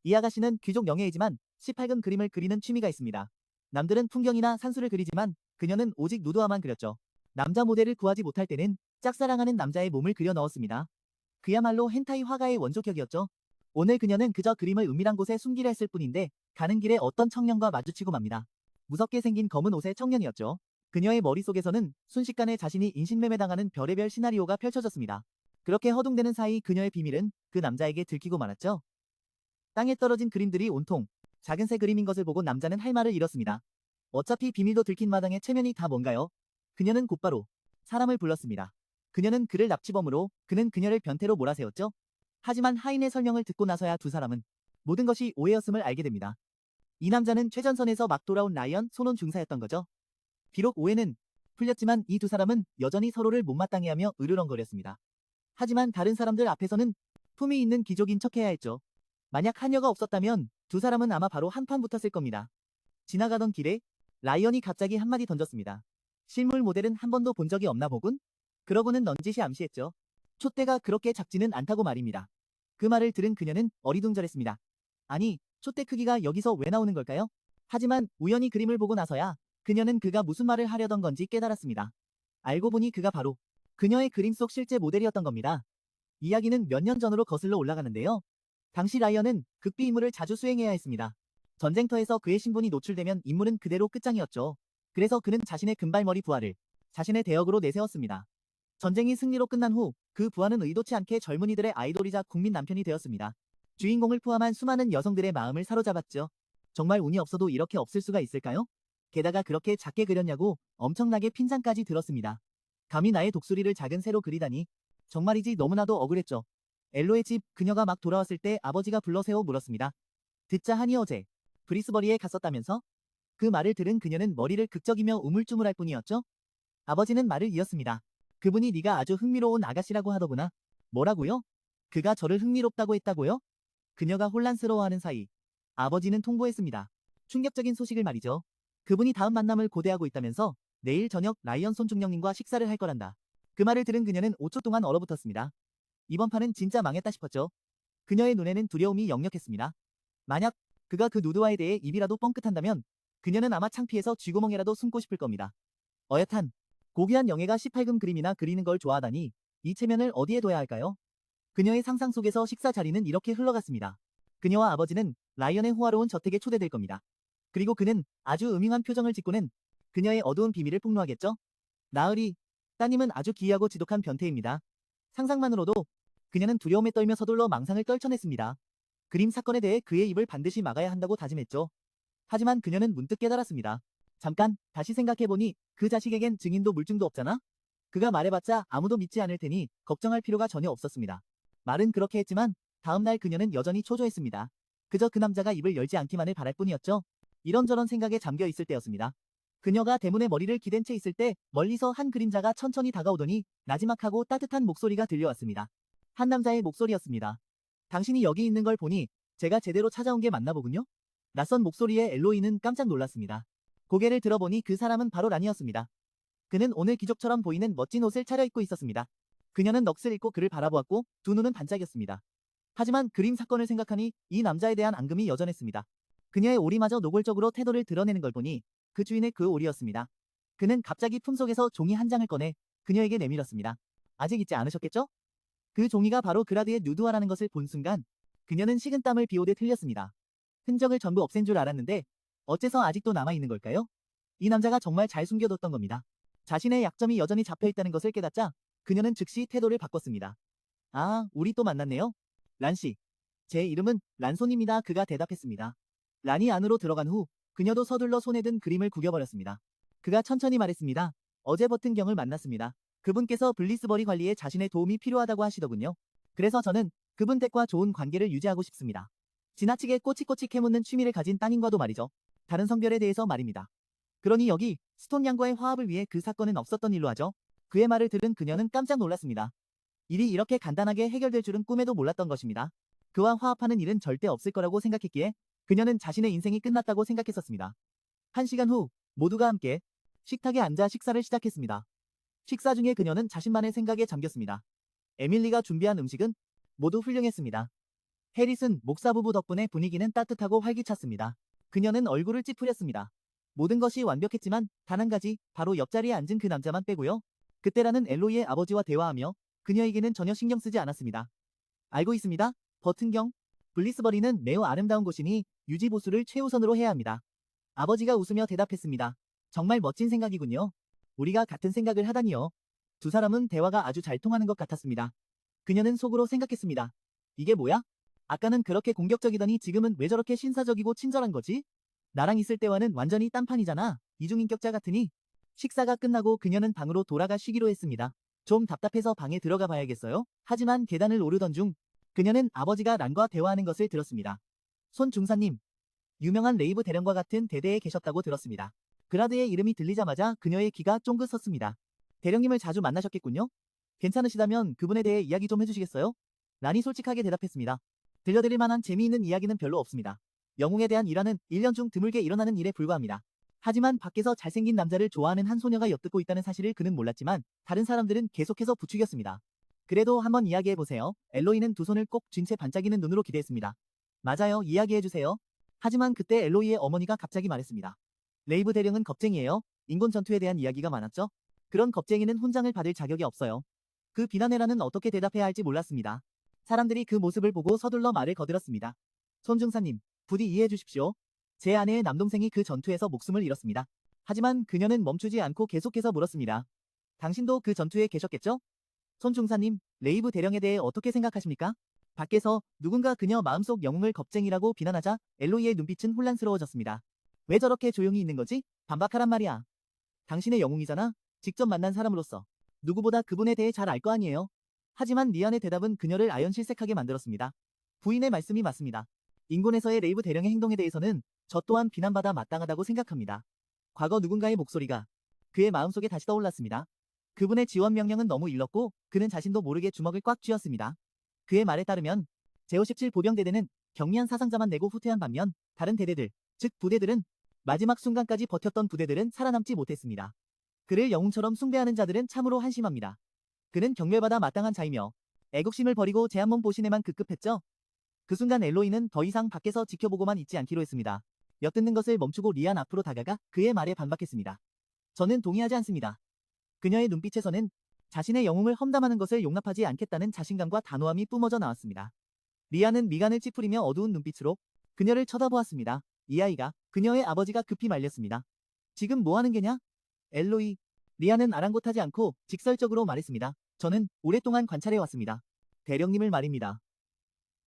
이 아가씨는 귀족 영예이지만 18금 그림을 그리는 취미가 있습니다. 남들은 풍경이나 산수를 그리지만 그녀는 오직 누드화만 그렸죠. 남자 모델을 구하지 못할 때는 짝사랑하는 남자의 몸을 그려 넣었습니다. 그야말로 헨타이 화가의 원조격이었죠. 오늘 그녀는 그저 그림을 은밀한 곳에 숨기려 했을 뿐인데 가는 길에 어떤 청년과 마주치고 맙니다. 무섭게 생긴 검은 옷의 청년이었죠. 그녀의 머릿속에서는 순식간에 자신이 인신매매당하는 별의별 시나리오가 펼쳐졌습니다. 그렇게 허둥대는 사이 그녀의 비밀은 그 남자에게 들키고 말았죠. 땅에 떨어진 그림들이 온통 작은 새 그림인 것을 보고 남자는 할 말을 잃었습니다. 어차피 비밀도 들킨 마당에 체면이 다 뭔가요? 그녀는 곧바로 사람을 불렀습니다. 그녀는 그를 납치범으로, 그는 그녀를 변태로 몰아세웠죠. 하지만 하인의 설명을 듣고 나서야 두 사람은 모든 것이 오해였음을 알게 됩니다. 이 남자는 최전선에서 막 돌아온 라이언 손온 중사였던 거죠. 비록 오해는 풀렸지만 이 두 사람은 여전히 서로를 못마땅해하며 으르렁거렸습니다. 하지만 다른 사람들 앞에서는 품위 있는 귀족인 척해야 했죠. 만약 하녀가 없었다면 두 사람은 아마 바로 한판 붙었을 겁니다. 지나가던 길에 라이언이 갑자기 한마디 던졌습니다. 실물 모델은 한 번도 본 적이 없나 보군? 그러고는 넌지시 암시했죠. 촛대가 그렇게 작지는 않다고 말입니다. 그 말을 들은 그녀는 어리둥절했습니다. 아니, 촛대 크기가 여기서 왜 나오는 걸까요? 하지만 우연히 그림을 보고 나서야 그녀는 그가 무슨 말을 하려던 건지 깨달았습니다. 알고 보니 그가 바로 그녀의 그림 속 실제 모델이었던 겁니다. 이야기는 몇 년 전으로 거슬러 올라가는데요. 당시 라이언은 극비 임무를 자주 수행해야 했습니다. 전쟁터에서 그의 신분이 노출되면 임무는 그대로 끝장이었죠. 그래서 그는 자신의 금발머리 부하를 자신의 대역으로 내세웠습니다. 전쟁이 승리로 끝난 후 그 부하는 의도치 않게 젊은이들의 아이돌이자 국민 남편이 되었습니다. 주인공을 포함한 수많은 여성들의 마음을 사로잡았죠. 정말 운이 없어도 이렇게 없을 수가 있을까요? 게다가 그렇게 작게 그렸냐고 엄청나게 핀잔까지 들었습니다. 감히 나의 독수리를 작은 새로 그리다니. 정말이지 너무나도 억울했죠. 엘로의 집 그녀가 막 돌아왔을 때 아버지가 불러세워 물었습니다. 듣자 하니 어제 브리스버리에 갔었다면서? 그 말을 들은 그녀는 머리를 극적이며 우물쭈물할 뿐이었죠. 아버지는 말을 이었습니다. 그분이 네가 아주 흥미로운 아가씨라고 하더구나. 뭐라고요? 그가 저를 흥미롭다고 했다고요? 그녀가 혼란스러워하는 사이 아버지는 통보했습니다. 충격적인 소식을 말이죠. 그분이 다음 만남을 고대하고 있다면서 내일 저녁 라이언 손중령님과 식사를 할 거란다. 그 말을 들은 그녀는 5초 동안 얼어붙었습니다. 이번 판은 진짜 망했다 싶었죠. 그녀의 눈에는 두려움이 역력했습니다. 만약 그가 그 누드화에 대해 입이라도 뻥끗한다면 그녀는 아마 창피해서 쥐구멍에라도 숨고 싶을 겁니다. 어엿한 고귀한 영예가 18금 그림이나 그리는 걸 좋아하다니 이 체면을 어디에 둬야 할까요? 그녀의 상상 속에서 식사 자리는 이렇게 흘러갔습니다. 그녀와 아버지는 라이언의 호화로운 저택에 초대될 겁니다. 그리고 그는 아주 음흉한 표정을 짓고는 그녀의 어두운 비밀을 폭로하겠죠? 나으리, 따님은 아주 기이하고 지독한 변태입니다. 상상만으로도 그녀는 두려움에 떨며 서둘러 망상을 떨쳐냈습니다. 그림 사건에 대해 그의 입을 반드시 막아야 한다고 다짐했죠. 하지만 그녀는 문득 깨달았습니다. 잠깐, 다시 생각해보니 그 자식에겐 증인도 물증도 없잖아? 그가 말해봤자 아무도 믿지 않을 테니 걱정할 필요가 전혀 없었습니다. 말은 그렇게 했지만 다음날 그녀는 여전히 초조했습니다. 그저 그 남자가 입을 열지 않기만을 바랄 뿐이었죠. 이런저런 생각에 잠겨 있을 때였습니다. 그녀가 대문에 머리를 기댄 채 있을 때 멀리서 한 그림자가 천천히 다가오더니 나지막하고 따뜻한 목소리가 들려왔습니다. 한 남자의 목소리였습니다. 당신이 여기 있는 걸 보니 제가 제대로 찾아온 게 맞나 보군요? 낯선 목소리에 엘로이는 깜짝 놀랐습니다. 고개를 들어보니 그 사람은 바로 란이었습니다. 그는 오늘 귀족처럼 보이는 멋진 옷을 차려입고 있었습니다. 그녀는 넋을 잃고 그를 바라보았고 두 눈은 반짝였습니다. 하지만 그림 사건을 생각하니 이 남자에 대한 앙금이 여전했습니다. 그녀의 오리마저 노골적으로 태도를 드러내는 걸 보니 그 주인의 그 오리였습니다. 그는 갑자기 품속에서 종이 한 장을 꺼내 그녀에게 내밀었습니다. 아직 잊지 않으셨겠죠? 그 종이가 바로 그라드의 누드화라는 것을 본 순간 그녀는 식은땀을 비오듯 흘렸습니다. 흔적을 전부 없앤 줄 알았는데 어째서 아직도 남아있는 걸까요? 이 남자가 정말 잘 숨겨뒀던 겁니다. 자신의 약점이 여전히 잡혀있다는 것을 깨닫자 그녀는 즉시 태도를 바꿨습니다. 아, 우리 또 만났네요. 란씨. 제 이름은 란손입니다. 그가 대답했습니다. 란이 안으로 들어간 후 그녀도 서둘러 손에 든 그림을 구겨버렸습니다. 그가 천천히 말했습니다. 어제 버튼경을 만났습니다. 그분께서 블리스버리 관리에 자신의 도움이 필요하다고 하시더군요. 그래서 저는 그분 댁과 좋은 관계를 유지하고 싶습니다. 지나치게 꼬치꼬치 캐묻는 취미를 가진 따님과도 말이죠. 다른 성별에 대해서 말입니다. 그러니 여기 스톤 양과의 화합을 위해 그 사건은 없었던 일로 하죠. 그의 말을 들은 그녀는 깜짝 놀랐습니다. 일이 이렇게 간단하게 해결될 줄은 꿈에도 몰랐던 것입니다. 그와 화합하는 일은 절대 없을 거라고 생각했기에 그녀는 자신의 인생이 끝났다고 생각했었습니다. 1시간 후 모두가 함께 식탁에 앉아 식사를 시작했습니다. 식사 중에 그녀는 자신만의 생각에 잠겼습니다. 에밀리가 준비한 음식은 모두 훌륭했습니다. 해릿은 목사 부부 덕분에 분위기는 따뜻하고 활기찼습니다. 그녀는 얼굴을 찌푸렸습니다. 모든 것이 완벽했지만 단 한 가지, 바로 옆자리에 앉은 그 남자만 빼고요. 그때라는 엘로이의 아버지와 대화하며 그녀에게는 전혀 신경 쓰지 않았습니다. 알고 있습니다. 버튼경. 블리스버리는 매우 아름다운 곳이니 유지 보수를 최우선으로 해야 합니다. 아버지가 웃으며 대답했습니다. 정말 멋진 생각이군요. 우리가 같은 생각을 하다니요. 두 사람은 대화가 아주 잘 통하는 것 같았습니다. 그녀는 속으로 생각했습니다. 이게 뭐야? 아까는 그렇게 공격적이더니 지금은 왜 저렇게 신사적이고 친절한 거지? 나랑 있을 때와는 완전히 딴판이잖아. 이중인격자 같으니. 식사가 끝나고 그녀는 방으로 돌아가 쉬기로 했습니다. 좀 답답해서 방에 들어가 봐야겠어요. 하지만 계단을 오르던 중 그녀는 아버지가 란과 대화하는 것을 들었습니다. 손 중사님. 유명한 레이브 대령과 같은 대대에 계셨다고 들었습니다. 그라드의 이름이 들리자마자 그녀의 귀가 쫑긋 섰습니다. 대령님을 자주 만나셨겠군요. 괜찮으시다면 그분에 대해 이야기 좀 해주시겠어요? 란이 솔직하게 대답했습니다. 들려드릴 만한 재미있는 이야기는 별로 없습니다. 영웅에 대한 일화는 1년 중 드물게 일어나는 일에 불과합니다. 하지만 밖에서 잘생긴 남자를 좋아하는 한 소녀가 엿듣고 있다는 사실을 그는 몰랐지만 다른 사람들은 계속해서 부추겼습니다. 그래도 한번 이야기해보세요. 엘로이는 두 손을 꼭 쥔 채 반짝이는 눈으로 기대했습니다. 맞아요. 이야기해주세요. 하지만 그때 엘로이의 어머니가 갑자기 말했습니다. 레이브 대령은 겁쟁이에요. 인권 전투에 대한 이야기가 많았죠? 그런 겁쟁이는 훈장을 받을 자격이 없어요. 그 비난에 란은 어떻게 대답해야 할지 몰랐습니다. 사람들이 그 모습을 보고 서둘러 말을 거들었습니다. 손중사님, 부디 이해해 주십시오. 제 아내의 남동생이 그 전투에서 목숨을 잃었습니다. 하지만 그녀는 멈추지 않고 계속해서 물었습니다. 당신도 그 전투에 계셨겠죠? 손중사님, 레이브 대령에 대해 어떻게 생각하십니까? 밖에서 누군가 그녀 마음속 영웅을 겁쟁이라고 비난하자 엘로이의 눈빛은 혼란스러워졌습니다. 왜 저렇게 조용히 있는 거지? 반박하란 말이야. 당신의 영웅이잖아? 직접 만난 사람으로서. 누구보다 그분에 대해 잘 알 거 아니에요? 하지만 리안의 대답은 그녀를 아연실색하게 만들었습니다. 부인의 말씀이 맞습니다. 인곤에서의 레이브 대령의 행동에 대해서는 저 또한 비난받아 마땅하다고 생각합니다. 과거 누군가의 목소리가 그의 마음속에 다시 떠올랐습니다. 그분의 지원 명령은 너무 일렀고 그는 자신도 모르게 주먹을 꽉 쥐었습니다. 그의 말에 따르면 제57 보병대대는 경미한 사상자만 내고 후퇴한 반면 다른 대대들, 즉 부대들은 마지막 순간까지 버텼던 부대들은 살아남지 못했습니다. 그를 영웅처럼 숭배하는 자들은 참으로 한심합니다. 그는 경멸받아 마땅한 자이며 애국심을 버리고 제 한 몸 보신에만 급급했죠. 그 순간 엘로이는 더 이상 밖에서 지켜보고만 있지 않기로 했습니다. 엿듣는 것을 멈추고 리안 앞으로 다가가 그의 말에 반박했습니다. 저는 동의하지 않습니다. 그녀의 눈빛에서는 자신의 영웅을 험담하는 것을 용납하지 않겠다는 자신감과 단호함이 뿜어져 나왔습니다. 리안은 미간을 찌푸리며 어두운 눈빛으로 그녀를 쳐다보았습니다. 이 아이가, 그녀의 아버지가 급히 말렸습니다. 지금 뭐 하는 게냐? 엘로이. 리안은 아랑곳하지 않고 직설적으로 말했습니다. 저는 오랫동안 관찰해왔습니다. 대령님을 말입니다.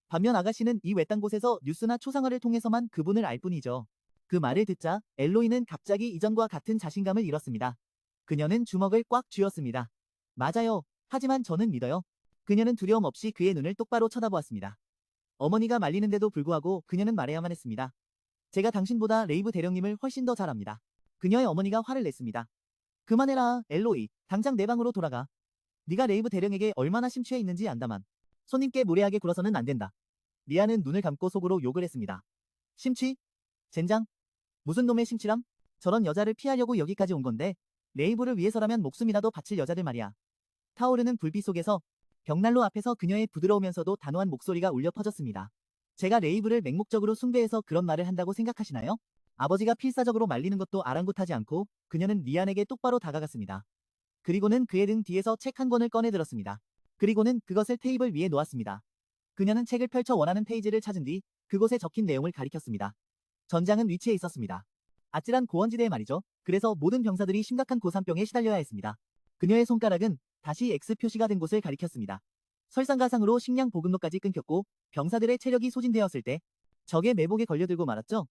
반면 아가씨는 이 외딴 곳에서 뉴스나 초상화를 통해서만 그분을 알 뿐이죠. 그 말을 듣자 엘로이는 갑자기 이전과 같은 자신감을 잃었습니다. 그녀는 주먹을 꽉 쥐었습니다. 맞아요. 하지만 저는 믿어요. 그녀는 두려움 없이 그의 눈을 똑바로 쳐다보았습니다. 어머니가 말리는데도 불구하고 그녀는 말해야만 했습니다. 제가 당신보다 레이브 대령님을 훨씬 더 잘 압니다. 그녀의 어머니가 화를 냈습니다. 그만해라, 엘로이. 당장 내 방으로 돌아가. 네가 레이브 대령에게 얼마나 심취해 있는지 안다만. 손님께 무례하게 굴어서는 안 된다. 리아는 눈을 감고 속으로 욕을 했습니다. 심취? 젠장? 무슨 놈의 심취람? 저런 여자를 피하려고 여기까지 온 건데 레이브를 위해서라면 목숨이라도 바칠 여자들 말이야. 타오르는 불빛 속에서 벽난로 앞에서 그녀의 부드러우면서도 단호한 목소리가 울려 퍼졌습니다. 제가 레이브를 맹목적으로 숭배해서 그런 말을 한다고 생각하시나요? 아버지가 필사적으로 말리는 것도 아랑곳하지 않고 그녀는 리안에게 똑바로 다가갔습니다. 그리고는 그의 등 뒤에서 책 한 권을 꺼내 들었습니다. 그리고는 그것을 테이블 위에 놓았습니다. 그녀는 책을 펼쳐 원하는 페이지를 찾은 뒤 그곳에 적힌 내용을 가리켰습니다. 전장은 위치해 있었습니다. 아찔한 고원지대에 말이죠. 그래서 모든 병사들이 심각한 고산병에 시달려야 했습니다. 그녀의 손가락은 다시 X 표시가 된 곳을 가리켰습니다. 설상가상으로 식량 보급로까지 끊겼고 병사들의 체력이 소진되었을 때 적의 매복에 걸려들고 말았죠.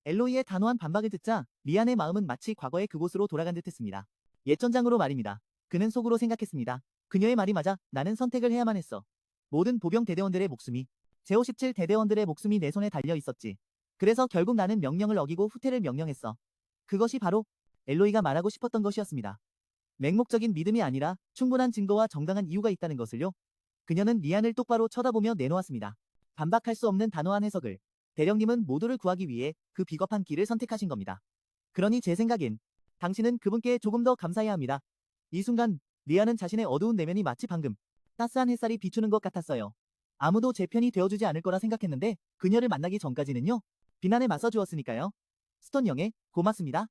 엘로이의 단호한 반박을 듣자 리안의 마음은 마치 과거의 그곳으로 돌아간 듯했습니다. 옛 전장으로 말입니다. 그는 속으로 생각했습니다. 그녀의 말이 맞아 나는 선택을 해야만 했어. 모든 보병 대대원들의 목숨이 제57 대대원들의 목숨이 내 손에 달려 있었지. 그래서 결국 나는 명령을 어기고 후퇴를 명령했어. 그것이 바로 엘로이가 말하고 싶었던 것이었습니다. 맹목적인 믿음이 아니라 충분한 증거와 정당한 이유가 있다는 것을요. 그녀는 리안을 똑바로 쳐다보며 내놓았습니다. 반박할 수 없는 단호한 해석을. 대령님은 모두를 구하기 위해 그 비겁한 길을 선택하신 겁니다. 그러니 제 생각엔 당신은 그분께 조금 더 감사해야 합니다. 이 순간 리안은 자신의 어두운 내면이 마치 방금 따스한 햇살이 비추는 것 같았어요. 아무도 제 편이 되어주지 않을 거라 생각했는데 그녀를 만나기 전까지는요. 비난에 맞서 주었으니까요. 스톤 영예, 고맙습니다.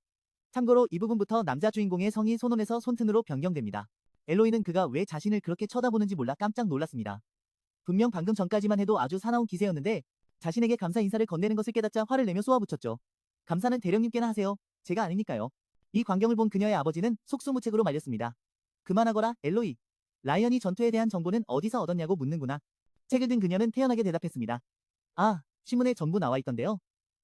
참고로 이 부분부터 남자 주인공의 성이 손온에서 손튼으로 변경됩니다. 엘로이는 그가 왜 자신을 그렇게 쳐다보는지 몰라 깜짝 놀랐습니다. 분명 방금 전까지만 해도 아주 사나운 기세였는데 자신에게 감사 인사를 건네는 것을 깨닫자 화를 내며 쏘아붙였죠. 감사는 대령님께나 하세요. 제가 아니니까요. 이 광경을 본 그녀의 아버지는 속수무책으로 말렸습니다. 그만하거라, 엘로이. 라이언이 전투에 대한 정보는 어디서 얻었냐고 묻는구나. 책을 든 그녀는 태연하게 대답했습니다. 아, 신문에 전부 나와 있던데요.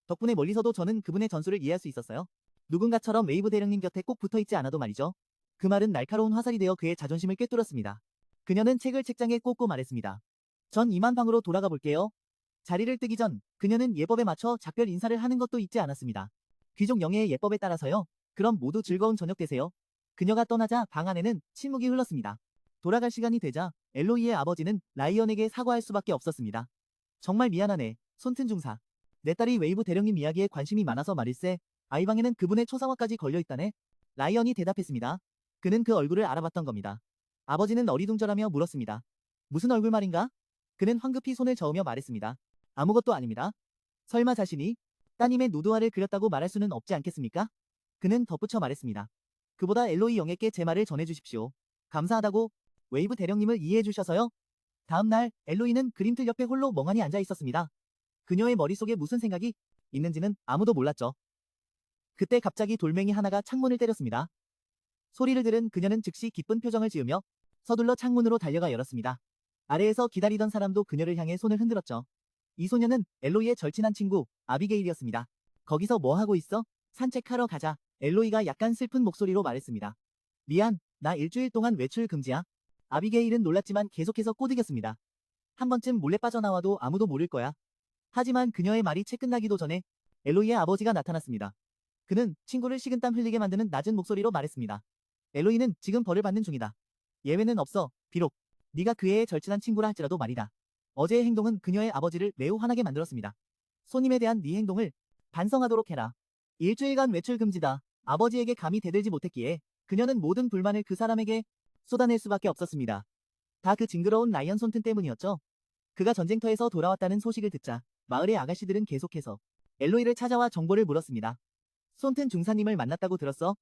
덕분에 멀리서도 저는 그분의 전술을 이해할 수 있었어요. 누군가처럼 웨이브 대령님 곁에 꼭 붙어있지 않아도 말이죠. 그 말은 날카로운 화살이 되어 그의 자존심을 꿰뚫었습니다. 그녀는 책을 책장에 꽂고 말했습니다. 전 이만 방으로 돌아가 볼게요. 자리를 뜨기 전 그녀는 예법에 맞춰 작별 인사를 하는 것도 잊지 않았습니다. 귀족 영예의 예법에 따라서요. 그럼 모두 즐거운 저녁 되세요. 그녀가 떠나자 방 안에는 침묵이 흘렀습니다. 돌아갈 시간이 되자 엘로이의 아버지는 라이언에게 사과할 수밖에 없었습니다. 정말 미안하네, 손튼 중사. 내 딸이 웨이브 대령님 이야기에 관심이 많아서 말일세. 아이방에는 그분의 초상화까지 걸려있다네. 라이언이 대답했습니다. 그는 그 얼굴을 알아봤던 겁니다. 아버지는 어리둥절하며 물었습니다. 무슨 얼굴 말인가? 그는 황급히 손을 저으며 말했습니다. 아무것도 아닙니다. 설마 자신이 따님의 누드화를 그렸다고 말할 수는 없지 않겠습니까? 그는 덧붙여 말했습니다. 그보다 엘로이 영예께 제 말을 전해주십시오. 감사하다고. 웨이브 대령님을 이해해 주셔서요. 다음날 엘로이는 그림틀 옆에 홀로 멍하니 앉아 있었습니다. 그녀의 머릿속에 무슨 생각이 있는지는 아무도 몰랐죠. 그때 갑자기 돌멩이 하나가 창문을 때렸습니다. 소리를 들은 그녀는 즉시 기쁜 표정을 지으며 서둘러 창문으로 달려가 열었습니다. 아래에서 기다리던 사람도 그녀를 향해 손을 흔들었죠. 이 소녀는 엘로이의 절친한 친구 아비게일이었습니다. 거기서 뭐 하고 있어? 산책하러 가자. 엘로이가 약간 슬픈 목소리로 말했습니다. 미안, 나 일주일 동안 외출 금지야. 아비게일은 놀랐지만 계속해서 꼬드겼습니다. 한 번쯤 몰래 빠져나와도 아무도 모를 거야. 하지만 그녀의 말이 채 끝나기도 전에 엘로이의 아버지가 나타났습니다. 그는 친구를 식은땀 흘리게 만드는 낮은 목소리로 말했습니다. 엘로이는 지금 벌을 받는 중이다. 예외는 없어. 비록 네가 그 애의 절친한 친구라 할지라도 말이다. 어제의 행동은 그녀의 아버지를 매우 화나게 만들었습니다. 손님에 대한 네 행동을 반성하도록 해라. 일주일간 외출 금지다. 아버지에게 감히 대들지 못했기에 그녀는 모든 불만을 그 사람에게 쏟아낼 수밖에 없었습니다. 다 그 징그러운 라이언 손튼 때문이었죠. 그가 전쟁터에서 돌아왔다는 소식을 듣자 마을의 아가씨들은 계속해서 엘로이를 찾아와 정보를 물었습니다. 손튼 중사님을 만났다고 들었어?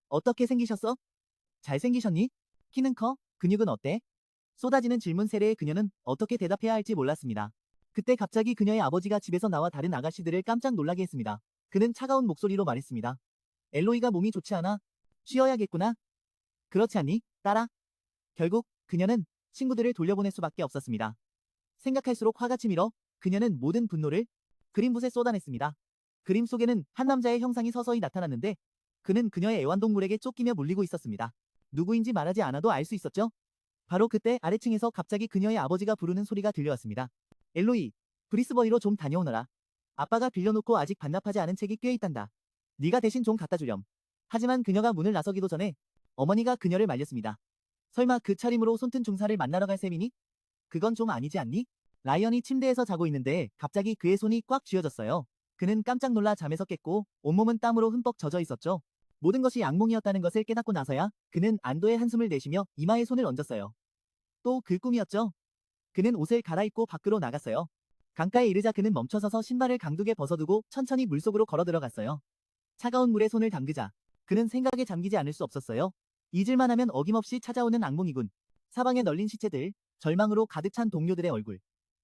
어떻게 생기셨어? 잘생기셨니? 키는 커? 근육은 어때? 쏟아지는 질문 세례에 그녀는 어떻게 대답해야 할지 몰랐습니다. 그때 갑자기 그녀의 아버지가 집에서 나와 다른 아가씨들을 깜짝 놀라게 했습니다. 그는 차가운 목소리로 말했습니다. 엘로이가 몸이 좋지 않아? 쉬어야겠구나. 그렇지 않니, 딸아? 결국 그녀는 친구들을 돌려보낼 수밖에 없었습니다. 생각할수록 화가 치밀어 그녀는 모든 분노를 그림붓에 쏟아냈습니다. 그림 속에는 한 남자의 형상이 서서히 나타났는데 그는 그녀의 애완동물에게 쫓기며 물리고 있었습니다. 누구인지 말하지 않아도 알 수 있었죠? 바로 그때 아래층에서 갑자기 그녀의 아버지가 부르는 소리가 들려왔습니다. 엘로이, 브리스버리로 좀 다녀오너라. 아빠가 빌려놓고 아직 반납하지 않은 책이 꽤 있단다. 네가 대신 좀 갖다 주렴. 하지만 그녀가 문을 나서기도 전에 어머니가 그녀를 말렸습니다. 설마 그 차림으로 손튼 중사를 만나러 갈 셈이니? 그건 좀 아니지 않니? 라이언이 침대에서 자고 있는데 갑자기 그의 손이 꽉 쥐어졌어요. 그는 깜짝 놀라 잠에서 깼고 온몸은 땀으로 흠뻑 젖어 있었죠. 모든 것이 악몽이었다는 것을 깨닫고 나서야 그는 안도의 한숨을 내쉬며 이마에 손을 얹었어요. 또 그 꿈이었죠. 그는 옷을 갈아입고 밖으로 나갔어요. 강가에 이르자 그는 멈춰서서 신발을 강둑에 벗어두고 천천히 물속으로 걸어 들어갔어요. 차가운 물에 손을 담그자 그는 생각에 잠기지 않을 수 없었어요. 잊을만 하면 어김없이 찾아오는 악몽이군. 사방에 널린 시체들, 절망으로 가득 찬 동료들의 얼굴.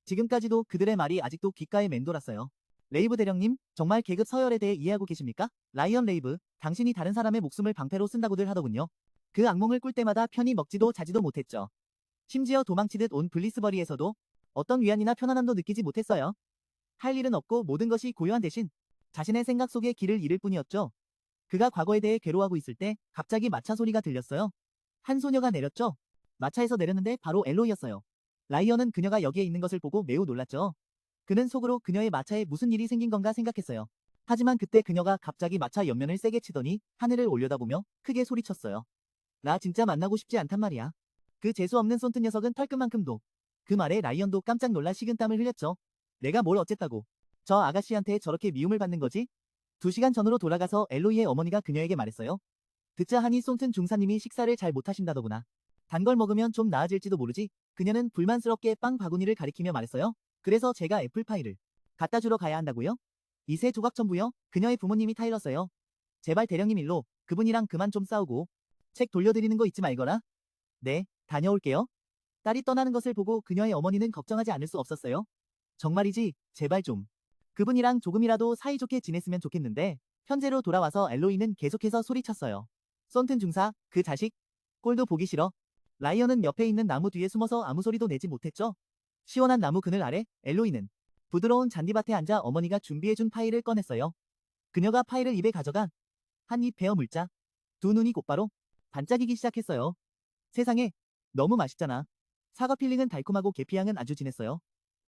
지금까지도 그들의 말이 아직도 귓가에 맴돌았어요. 레이브 대령님, 정말 계급 서열에 대해 이해하고 계십니까? 라이언 레이브, 당신이 다른 사람의 목숨을 방패로 쓴다고들 하더군요. 그 악몽을 꿀 때마다 편히 먹지도 자지도 못했죠. 심지어 도망치듯 온 블리스버리에서도 어떤 위안이나 편안함도 느끼지 못했어요. 할 일은 없고 모든 것이 고요한 대신 자신의 생각 속에 길을 잃을 뿐이었죠. 그가 과거에 대해 괴로워하고 있을 때 갑자기 마차 소리가 들렸어요. 한 소녀가 내렸죠. 마차에서 내렸는데 바로 엘로이였어요. 라이언은 그녀가 여기에 있는 것을 보고 매우 놀랐죠. 그는 속으로 그녀의 마차에 무슨 일이 생긴 건가 생각했어요. 하지만 그때 그녀가 갑자기 마차 옆면을 세게 치더니 하늘을 올려다보며 크게 소리쳤어요. 나 진짜 만나고 싶지 않단 말이야. 그 재수없는 손뜬 녀석은 털끝만큼도. 그 말에 라이언도 깜짝 놀라 식은땀을 흘렸죠. 내가 뭘 어쨌다고. 저 아가씨한테 저렇게 미움을 받는 거지? 2시간 전으로 돌아가서 엘로이의 어머니가 그녀에게 말했어요. 듣자 하니 손튼 중사님이 식사를 잘 못하신다더구나. 단 걸 먹으면 좀 나아질지도 모르지. 그녀는 불만스럽게 빵 바구니를 가리키며 말했어요. 그래서 제가 애플파이를 갖다 주러 가야 한다고요? 이 세 조각 전부요? 그녀의 부모님이 타일렀어요. 제발 대령님 일로 그분이랑 그만 좀 싸우고 책 돌려드리는 거 잊지 말거라. 네, 다녀올게요. 딸이 떠나는 것을 보고 그녀의 어머니는 걱정하지 않을 수 없었어요. 정말이지, 제발 좀. 그분이랑 조금이라도 사이좋게 지냈으면 좋겠는데 현재로 돌아와서 엘로이는 계속해서 소리쳤어요. 썬튼 중사, 그 자식. 꼴도 보기 싫어. 라이언은 옆에 있는 나무 뒤에 숨어서 아무 소리도 내지 못했죠. 시원한 나무 그늘 아래 엘로이는 부드러운 잔디밭에 앉아 어머니가 준비해준 파이를 꺼냈어요. 그녀가 파이를 입에 가져가 한 입 베어 물자 두 눈이 곧바로 반짝이기 시작했어요. 세상에, 너무 맛있잖아. 사과 필링은 달콤하고 계피향은 아주 진했어요.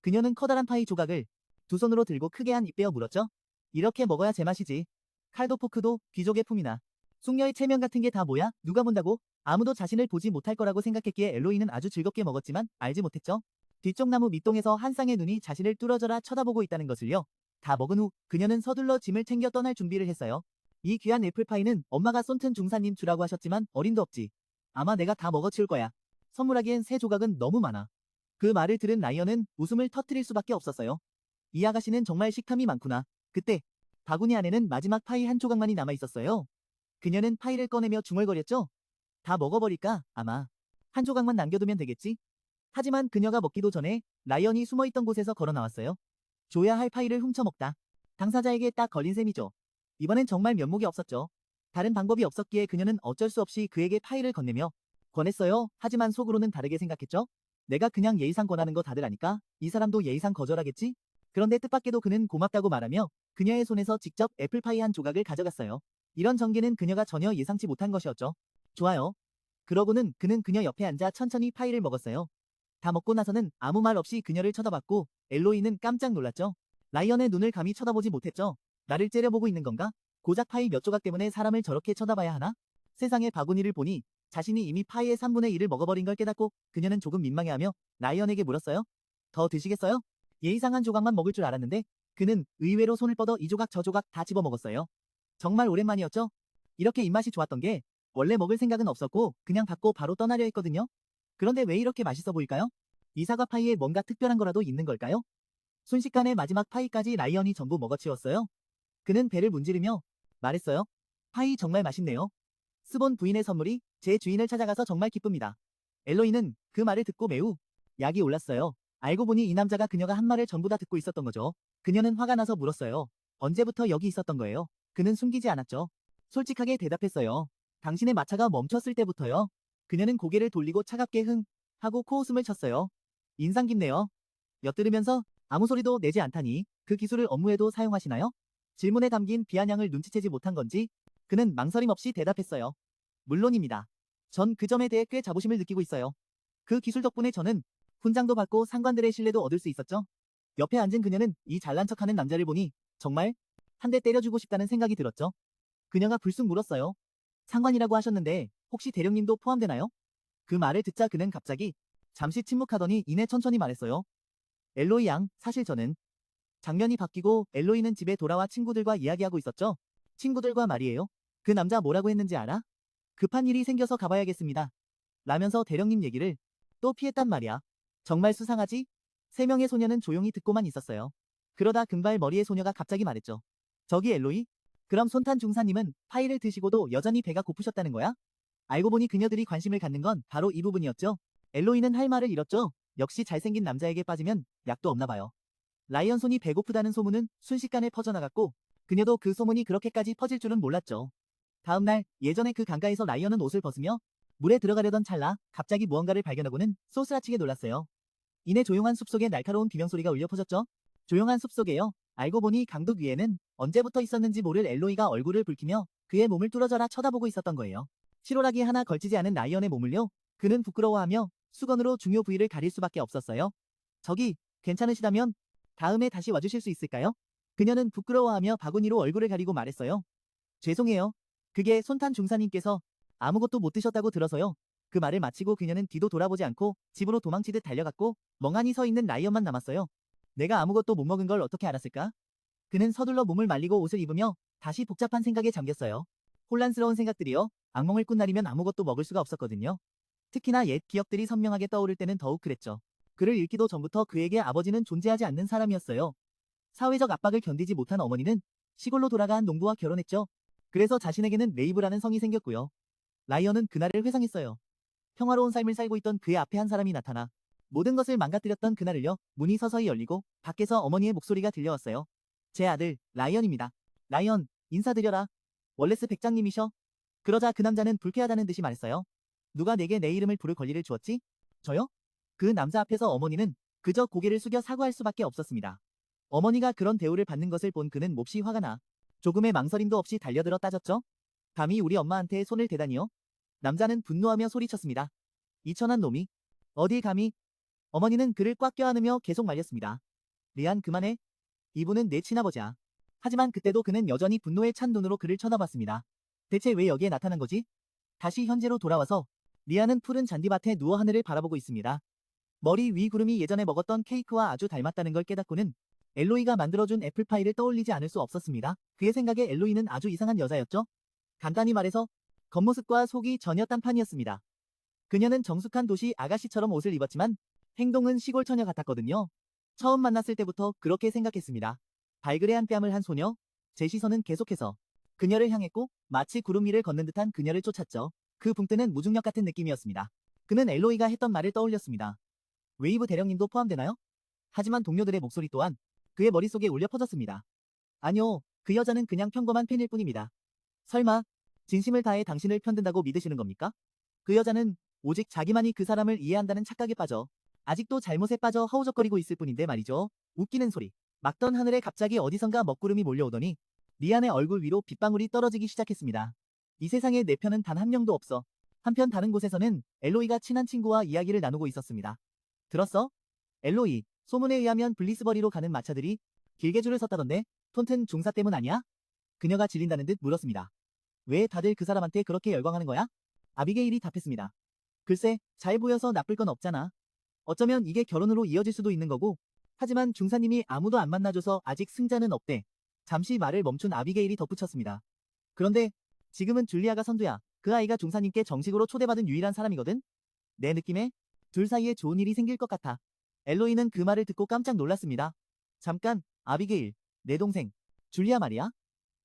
그녀는 커다란 파이 조각을 두 손으로 들고 크게 한 입 베어 물었죠. 이렇게 먹어야 제맛이지. 칼도 포크도 귀족의 품이나 숙녀의 체면 같은 게 다 뭐야? 누가 본다고? 아무도 자신을 보지 못할 거라고 생각했기에 엘로이는 아주 즐겁게 먹었지만 알지 못했죠. 뒤쪽 나무 밑동에서 한 쌍의 눈이 자신을 뚫어져라 쳐다보고 있다는 것을요. 다 먹은 후 그녀는 서둘러 짐을 챙겨 떠날 준비를 했어요. 이 귀한 애플파이는 엄마가 쏜튼 중사님 주라고 하셨지만 어림도 없지. 아마 내가 다 먹어치울 거야. 선물하기엔 세 조각은 너무 많아. 그 말을 들은 라이언은 웃음을 터뜨릴 수밖에 없었어요. 이 아가씨는 정말 식탐이 많구나. 그때 바구니 안에는 마지막 파이 한 조각만이 남아 있었어요. 그녀는 파이를 꺼내며 중얼거렸죠. 다 먹어버릴까? 아마 한 조각만 남겨두면 되겠지? 하지만 그녀가 먹기도 전에 라이언이 숨어있던 곳에서 걸어 나왔어요. 줘야 할 파이를 훔쳐먹다. 당사자에게 딱 걸린 셈이죠. 이번엔 정말 면목이 없었죠. 다른 방법이 없었기에 그녀는 어쩔 수 없이 그에게 파이를 건네며 권했어요. 하지만 속으로는 다르게 생각했죠. 내가 그냥 예의상 권하는 거 다들 아니까 이 사람도 예의상 거절하겠지? 그런데 뜻밖에도 그는 고맙다고 말하며 그녀의 손에서 직접 애플파이 한 조각을 가져갔어요. 이런 전개는 그녀가 전혀 예상치 못한 것이었죠. 좋아요. 그러고는 그는 그녀 옆에 앉아 천천히 파이를 먹었어요. 다 먹고 나서는 아무 말 없이 그녀를 쳐다봤고 엘로이는 깜짝 놀랐죠. 라이언의 눈을 감히 쳐다보지 못했죠. 나를 째려보고 있는 건가? 고작 파이 몇 조각 때문에 사람을 저렇게 쳐다봐야 하나? 세상의 바구니를 보니 자신이 이미 파이의 3분의 1을 먹어버린 걸 깨닫고 그녀는 조금 민망해하며 라이언에게 물었어요. 더 드시겠어요? 예의상 한 조각만 먹을 줄 알았는데 그는 의외로 손을 뻗어 이 조각 저 조각 다 집어먹었어요. 정말 오랜만이었죠? 이렇게 입맛이 좋았던 게 원래 먹을 생각은 없었고 그냥 받고 바로 떠나려 했거든요. 그런데 왜 이렇게 맛있어 보일까요? 이 사과 파이에 뭔가 특별한 거라도 있는 걸까요? 순식간에 마지막 파이까지 라이언이 전부 먹어치웠어요. 그는 배를 문지르며 말했어요. 파이 정말 맛있네요. 스본 부인의 선물이 제 주인을 찾아가서 정말 기쁩니다. 엘로이는 그 말을 듣고 매우 약이 올랐어요. 알고 보니 이 남자가 그녀가 한 말을 전부 다 듣고 있었던 거죠. 그녀는 화가 나서 물었어요. 언제부터 여기 있었던 거예요? 그는 숨기지 않았죠. 솔직하게 대답했어요. 당신의 마차가 멈췄을 때부터요. 그녀는 고개를 돌리고 차갑게 흥 하고 코웃음을 쳤어요. 인상 깊네요. 엿들으면서 아무 소리도 내지 않다니 그 기술을 업무에도 사용하시나요? 질문에 담긴 비아냥을 눈치채지 못한 건지 그는 망설임 없이 대답했어요. 물론입니다. 전 그 점에 대해 꽤 자부심을 느끼고 있어요. 그 기술 덕분에 저는 훈장도 받고 상관들의 신뢰도 얻을 수 있었죠. 옆에 앉은 그녀는 이 잘난 척하는 남자를 보니 정말 한 대 때려주고 싶다는 생각이 들었죠. 그녀가 불쑥 물었어요. 상관이라고 하셨는데 혹시 대령님도 포함되나요? 그 말을 듣자 그는 갑자기 잠시 침묵하더니 이내 천천히 말했어요. 엘로이 양, 사실 저는 장면이 바뀌고 엘로이는 집에 돌아와 친구들과 이야기하고 있었죠. 친구들과 말이에요. 그 남자 뭐라고 했는지 알아? 급한 일이 생겨서 가봐야겠습니다. 라면서 대령님 얘기를 또 피했단 말이야. 정말 수상하지? 세 명의 소녀는 조용히 듣고만 있었어요. 그러다 금발 머리의 소녀가 갑자기 말했죠. 저기 엘로이? 그럼 손탄 중사님은 파이를 드시고도 여전히 배가 고프셨다는 거야? 알고 보니 그녀들이 관심을 갖는 건 바로 이 부분이었죠. 엘로이는 할 말을 잃었죠. 역시 잘생긴 남자에게 빠지면 약도 없나 봐요. 라이언 손이 배고프다는 소문은 순식간에 퍼져나갔고 그녀도 그 소문이 그렇게까지 퍼질 줄은 몰랐죠. 다음날 예전에 그 강가에서 라이언은 옷을 벗으며 물에 들어가려던 찰나 갑자기 무언가를 발견하고는 소스라치게 놀랐어요. 이내 조용한 숲속에 날카로운 비명소리가 울려 퍼졌죠. 조용한 숲속에요. 알고 보니 강둑 위에는 언제부터 있었는지 모를 엘로이가 얼굴을 붉히며 그의 몸을 뚫어져라 쳐다보고 있었던 거예요. 실오라기 하나 걸치지 않은 라이언의 몸을요. 그는 부끄러워하며 수건으로 중요 부위를 가릴 수밖에 없었어요. 저기, 괜찮으시다면 다음에 다시 와주실 수 있을까요? 그녀는 부끄러워하며 바구니로 얼굴을 가리고 말했어요. 죄송해요. 그게 손탄 중사님께서 아무것도 못 드셨다고 들어서요. 그 말을 마치고 그녀는 뒤도 돌아보지 않고 집으로 도망치듯 달려갔고 멍하니 서 있는 라이언만 남았어요. 내가 아무것도 못 먹은 걸 어떻게 알았을까? 그는 서둘러 몸을 말리고 옷을 입으며 다시 복잡한 생각에 잠겼어요. 혼란스러운 생각들이요. 악몽을 꾼 날이면 아무것도 먹을 수가 없었거든요. 특히나 옛 기억들이 선명하게 떠오를 때는 더욱 그랬죠. 글을 읽기도 전부터 그에게 아버지는 존재하지 않는 사람이었어요. 사회적 압박을 견디지 못한 어머니는 시골로 돌아간 농부와 결혼했죠. 그래서 자신에게는 레이브라는 성이 생겼고요. 라이언은 그날을 회상했어요. 평화로운 삶을 살고 있던 그의 앞에 한 사람이 나타나 모든 것을 망가뜨렸던 그날을요. 문이 서서히 열리고 밖에서 어머니의 목소리가 들려왔어요. 제 아들 라이언입니다. 라이언, 인사드려라. 월레스 백장님이셔. 그러자 그 남자는 불쾌하다는 듯이 말했어요. 누가 내게 내 이름을 부를 권리를 주었지? 저요? 그 남자 앞에서 어머니는 그저 고개를 숙여 사과할 수밖에 없었습니다. 어머니가 그런 대우를 받는 것을 본 그는 몹시 화가 나 조금의 망설임도 없이 달려들어 따졌죠. 감히 우리 엄마한테 손을 대다니요? 남자는 분노하며 소리쳤습니다. 이 천한 놈이 어딜 감히. 어머니는 그를 꽉 껴안으며 계속 말렸습니다. 리안 그만해. 이분은 내 친아버지야. 하지만 그때도 그는 여전히 분노에 찬 눈으로 그를 쳐다봤습니다. 대체 왜 여기에 나타난 거지? 다시 현재로 돌아와서 리안은 푸른 잔디밭에 누워 하늘을 바라보고 있습니다. 머리 위 구름이 예전에 먹었던 케이크와 아주 닮았다는 걸 깨닫고는 엘로이가 만들어준 애플파이를 떠올리지 않을 수 없었습니다. 그의 생각에 엘로이는 아주 이상한 여자였죠. 간단히 말해서 겉모습과 속이 전혀 딴판이었습니다. 그녀는 정숙한 도시 아가씨처럼 옷을 입었지만 행동은 시골 처녀 같았거든요. 처음 만났을 때부터 그렇게 생각했습니다. 발그레 한 뺨을 한 소녀. 제 시선은 계속해서 그녀를 향했고 마치 구름 위를 걷는 듯한 그녀를 쫓았죠. 그 붕뜨는 무중력 같은 느낌이었습니다. 그는 엘로이가 했던 말을 떠올렸습니다. 웨이브 대령님도 포함되나요? 하지만 동료들의 목소리 또한 그의 머릿속에 울려 퍼졌습니다. 아니요, 그 여자는 그냥 평범한 팬일 뿐입니다. 설마 진심을 다해 당신을 편든다고 믿으시는 겁니까? 그 여자는 오직 자기만이 그 사람을 이해한다는 착각에 빠져 아직도 잘못에 빠져 허우적거리고 있을 뿐인데 말이죠. 웃기는 소리. 막던 하늘에 갑자기 어디선가 먹구름이 몰려오더니 리안의 얼굴 위로 빗방울이 떨어지기 시작했습니다. 이 세상에 내 편은 단 한 명도 없어. 한편 다른 곳에서는 엘로이가 친한 친구와 이야기를 나누고 있었습니다. 들었어? 엘로이, 소문에 의하면 블리스버리로 가는 마차들이 길게 줄을 섰다던데 톤튼 중사 때문 아니야? 그녀가 질린다는 듯 물었습니다. 왜 다들 그 사람한테 그렇게 열광하는 거야? 아비게일이 답했습니다. 글쎄, 잘 보여서 나쁠 건 없잖아. 어쩌면 이게 결혼으로 이어질 수도 있는 거고, 하지만 중사님이 아무도 안 만나줘서 아직 승자는 없대. 잠시 말을 멈춘 아비게일이 덧붙였습니다. 그런데 지금은 줄리아가 선두야. 그 아이가 중사님께 정식으로 초대받은 유일한 사람이거든? 내 느낌에 둘 사이에 좋은 일이 생길 것 같아. 엘로이는 그 말을 듣고 깜짝 놀랐습니다. 잠깐, 아비게일, 내 동생, 줄리아 말이야?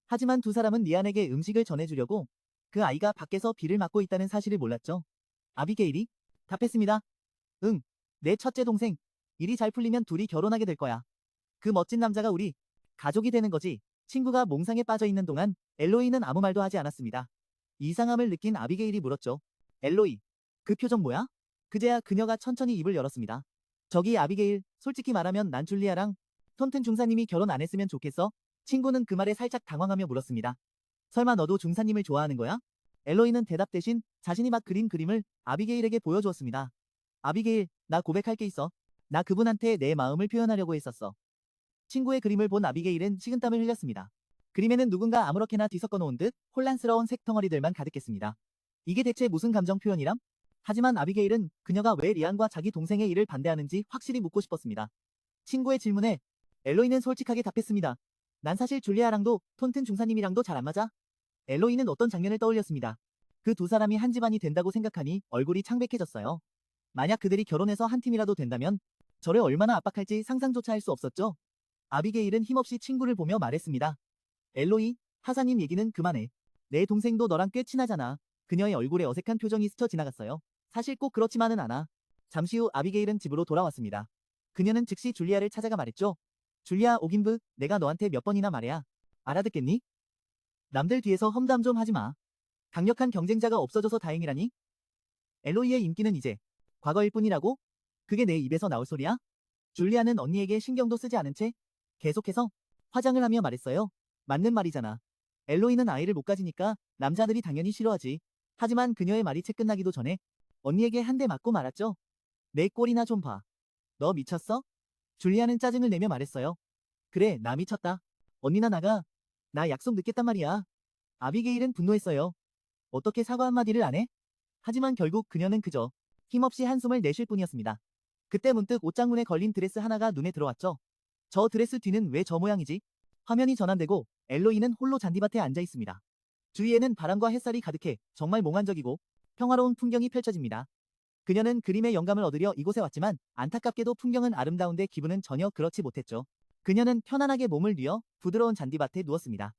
하지만 두 사람은 리안에게 음식을 전해주려고 그 아이가 밖에서 비를 맞고 있다는 사실을 몰랐죠. 아비게일이 답했습니다. 응, 내 첫째 동생. 일이 잘 풀리면 둘이 결혼하게 될 거야. 그 멋진 남자가 우리 가족이 되는 거지. 친구가 몽상에 빠져 있는 동안 엘로이는 아무 말도 하지 않았습니다. 이상함을 느낀 아비게일이 물었죠. 엘로이, 그 표정 뭐야? 그제야 그녀가 천천히 입을 열었습니다. 저기 아비게일, 솔직히 말하면 난 줄리아랑 톤튼 중사님이 결혼 안 했으면 좋겠어? 친구는 그 말에 살짝 당황하며 물었습니다. 설마 너도 중사님을 좋아하는 거야? 엘로이는 대답 대신 자신이 막 그린 그림을 아비게일에게 보여주었습니다. 아비게일, 나 고백할 게 있어. 나 그분한테 내 마음을 표현하려고 했었어. 친구의 그림을 본 아비게일은 식은땀을 흘렸습니다. 그림에는 누군가 아무렇게나 뒤섞어 놓은 듯 혼란스러운 색덩어리들만 가득했습니다. 이게 대체 무슨 감정 표현이람? 하지만 아비게일은 그녀가 왜 리안과 자기 동생의 일을 반대하는지 확실히 묻고 싶었습니다. 친구의 질문에 엘로이는 솔직하게 답했습니다. 난 사실 줄리아랑도 톤튼 중사님이랑도 잘 안 맞아. 엘로이는 어떤 장면을 떠올렸습니다. 그 두 사람이 한 집안이 된다고 생각하니 얼굴이 창백해졌어요. 만약 그들이 결혼해서 한 팀이라도 된다면 저를 얼마나 압박할지 상상조차 할 수 없었죠. 아비게일은 힘없이 친구를 보며 말했습니다. 엘로이, 하사님 얘기는 그만해. 내 동생도 너랑 꽤 친하잖아. 그녀의 얼굴에 어색한 표정이 스쳐 지나갔어요. 사실 꼭 그렇지만은 않아. 잠시 후 아비게일은 집으로 돌아왔습니다. 그녀는 즉시 줄리아를 찾아가 말했죠. 줄리아 오긴브, 내가 너한테 몇 번이나 말해야 알아듣겠니? 남들 뒤에서 험담 좀 하지 마. 강력한 경쟁자가 없어져서 다행이라니? 엘로이의 인기는 이제 과거일 뿐이라고? 그게 내 입에서 나올 소리야? 줄리아는 언니에게 신경도 쓰지 않은 채 계속해서 화장을 하며 말했어요. 맞는 말이잖아. 엘로이는 아이를 못 가지니까 남자들이 당연히 싫어하지. 하지만 그녀의 말이 채 끝나기도 전에 언니에게 한 대 맞고 말았죠. 내 꼴이나 좀 봐. 너 미쳤어? 줄리아는 짜증을 내며 말했어요. 그래, 나 미쳤다. 언니나 나가. 나 약속 늦겠단 말이야. 아비게일은 분노했어요. 어떻게 사과 한마디를 안 해? 하지만 결국 그녀는 그저 힘없이 한숨을 내쉴 뿐이었습니다. 그때 문득 옷장문에 걸린 드레스 하나가 눈에 들어왔죠. 저 드레스 뒤는 왜 저 모양이지? 화면이 전환되고 엘로이는 홀로 잔디밭에 앉아 있습니다. 주위에는 바람과 햇살이 가득해 정말 몽환적이고 평화로운 풍경이 펼쳐집니다. 그녀는 그림의 영감을 얻으려 이곳에 왔지만 안타깝게도 풍경은 아름다운데 기분은 전혀 그렇지 못했죠. 그녀는 편안하게 몸을 뉘어 부드러운 잔디밭에 누웠습니다.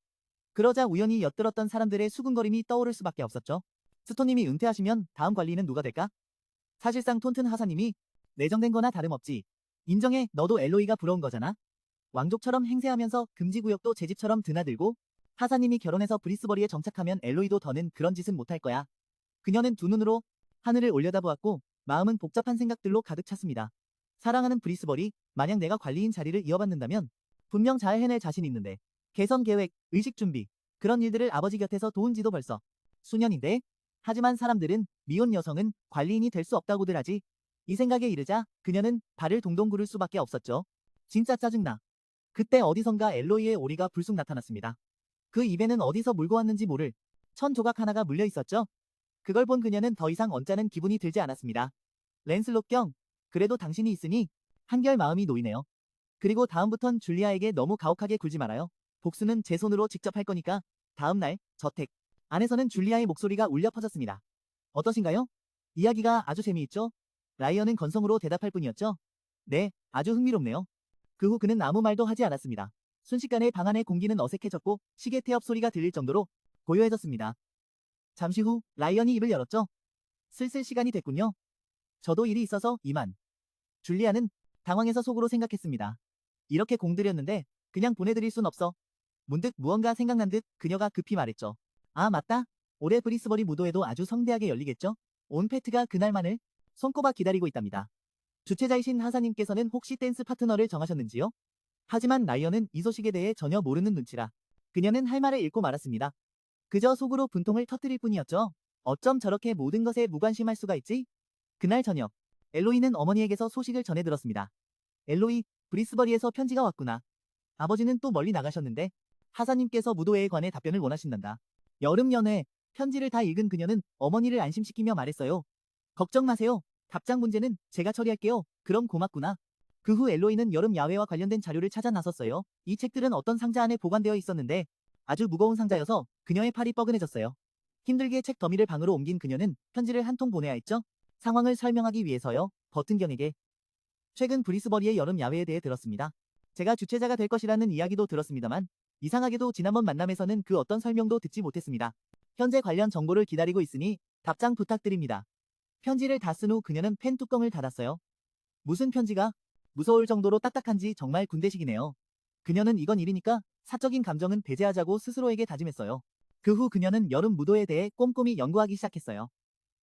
그러자 우연히 엿들었던 사람들의 수군거림이 떠오를 수밖에 없었죠. 스토님이 은퇴하시면 다음 관리는 누가 될까? 사실상 톤튼 하사님이 내정된 거나 다름없지. 인정해, 너도 엘로이가 부러운 거잖아. 왕족처럼 행세하면서 금지구역도 제 집처럼 드나들고 하사님이 결혼해서 브리스버리에 정착하면 엘로이도 더는 그런 짓은 못할 거야. 그녀는 두 눈으로 하늘을 올려다보았고 마음은 복잡한 생각들로 가득 찼습니다. 사랑하는 브리스버리, 만약 내가 관리인 자리를 이어받는다면 분명 잘 해낼 자신 있는데 개선 계획, 의식 준비, 그런 일들을 아버지 곁에서 도운 지도 벌써 수년인데 하지만 사람들은 미혼 여성은 관리인이 될 수 없다고들 하지. 이 생각에 이르자 그녀는 발을 동동 구를 수밖에 없었죠. 진짜 짜증나. 그때 어디선가 엘로이의 오리가 불쑥 나타났습니다. 그 입에는 어디서 물고 왔는지 모를 천 조각 하나가 물려 있었죠. 그걸 본 그녀는 더 이상 언짢은 기분이 들지 않았습니다. 랜슬롯 경, 그래도 당신이 있으니 한결 마음이 놓이네요. 그리고 다음부턴 줄리아에게 너무 가혹하게 굴지 말아요. 복수는 제 손으로 직접 할 거니까. 다음 날 저택 안에서는 줄리아의 목소리가 울려 퍼졌습니다. 어떠신가요? 이야기가 아주 재미있죠? 라이언은 건성으로 대답할 뿐이었죠. 네, 아주 흥미롭네요. 그 후 그는 아무 말도 하지 않았습니다. 순식간에 방 안의 공기는 어색해졌고 시계 태엽 소리가 들릴 정도로 고요해졌습니다. 잠시 후 라이언이 입을 열었죠. 슬슬 시간이 됐군요. 저도 일이 있어서 이만. 줄리아는 당황해서 속으로 생각했습니다. 이렇게 공들였는데 그냥 보내드릴 순 없어. 문득 무언가 생각난 듯 그녀가 급히 말했죠. 아, 맞다. 올해 브리스버리 무도회도 아주 성대하게 열리겠죠? 온 페트가 그날만을 손꼽아 기다리고 있답니다. 주최자이신 하사님께서는 혹시 댄스 파트너를 정하셨는지요? 하지만 라이언은 이 소식에 대해 전혀 모르는 눈치라 그녀는 할 말을 잃고 말았습니다. 그저 속으로 분통을 터뜨릴 뿐이었죠. 어쩜 저렇게 모든 것에 무관심할 수가 있지? 그날 저녁, 엘로이는 어머니에게서 소식을 전해 들었습니다. 엘로이, 브리스버리에서 편지가 왔구나. 아버지는 또 멀리 나가셨는데 하사님께서 무도회에 관해 답변을 원하신단다. 여름 연회, 편지를 다 읽은 그녀는 어머니를 안심시키며 말했어요. 걱정 마세요. 답장 문제는 제가 처리할게요. 그럼 고맙구나. 그 후 엘로이는 여름 야외와 관련된 자료를 찾아 나섰어요. 이 책들은 어떤 상자 안에 보관되어 있었는데 아주 무거운 상자여서 그녀의 팔이 뻐근해졌어요. 힘들게 책 더미를 방으로 옮긴 그녀는 편지를 한 통 보내야 했죠. 상황을 설명하기 위해서요. 버튼경에게. 최근 브리스버리의 여름 야외에 대해 들었습니다. 제가 주최자가 될 것이라는 이야기도 들었습니다만 이상하게도 지난번 만남에서는 그 어떤 설명도 듣지 못했습니다. 현재 관련 정보를 기다리고 있으니 답장 부탁드립니다. 편지를 다 쓴 후 그녀는 펜 뚜껑을 닫았어요. 무슨 편지가? 무서울 정도로 딱딱한지 정말 군대식이네요. 그녀는 이건 일이니까 사적인 감정은 배제하자고 스스로에게 다짐했어요. 그 후 그녀는 여름 무도에 대해 꼼꼼히 연구하기 시작했어요.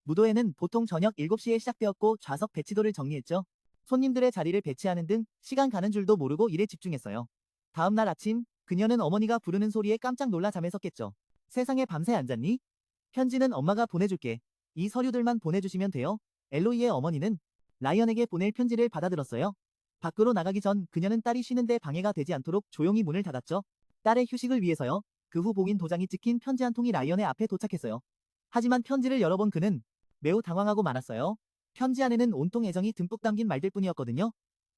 무도회는 보통 저녁 7시에 시작되었고 좌석 배치도를 정리했죠. 손님들의 자리를 배치하는 등 시간 가는 줄도 모르고 일에 집중했어요. 다음 날 아침 그녀는 어머니가 부르는 소리에 깜짝 놀라 잠에 섰겠죠. 세상에 밤새 앉았니? 편지는 엄마가 보내줄게. 이 서류들만 보내주시면 돼요. 엘로이의 어머니는 라이언에게 보낼 편지를 받아들었어요. 밖으로 나가기 전 그녀는 딸이 쉬는데 방해가 되지 않도록 조용히 문을 닫았죠. 딸의 휴식을 위해서요. 그 후 봉인 도장이 찍힌 편지 한 통이 라이언의 앞에 도착했어요. 하지만 편지를 열어본 그는 매우 당황하고 말았어요. 편지 안에는 온통 애정이 듬뿍 담긴 말들 뿐이었거든요.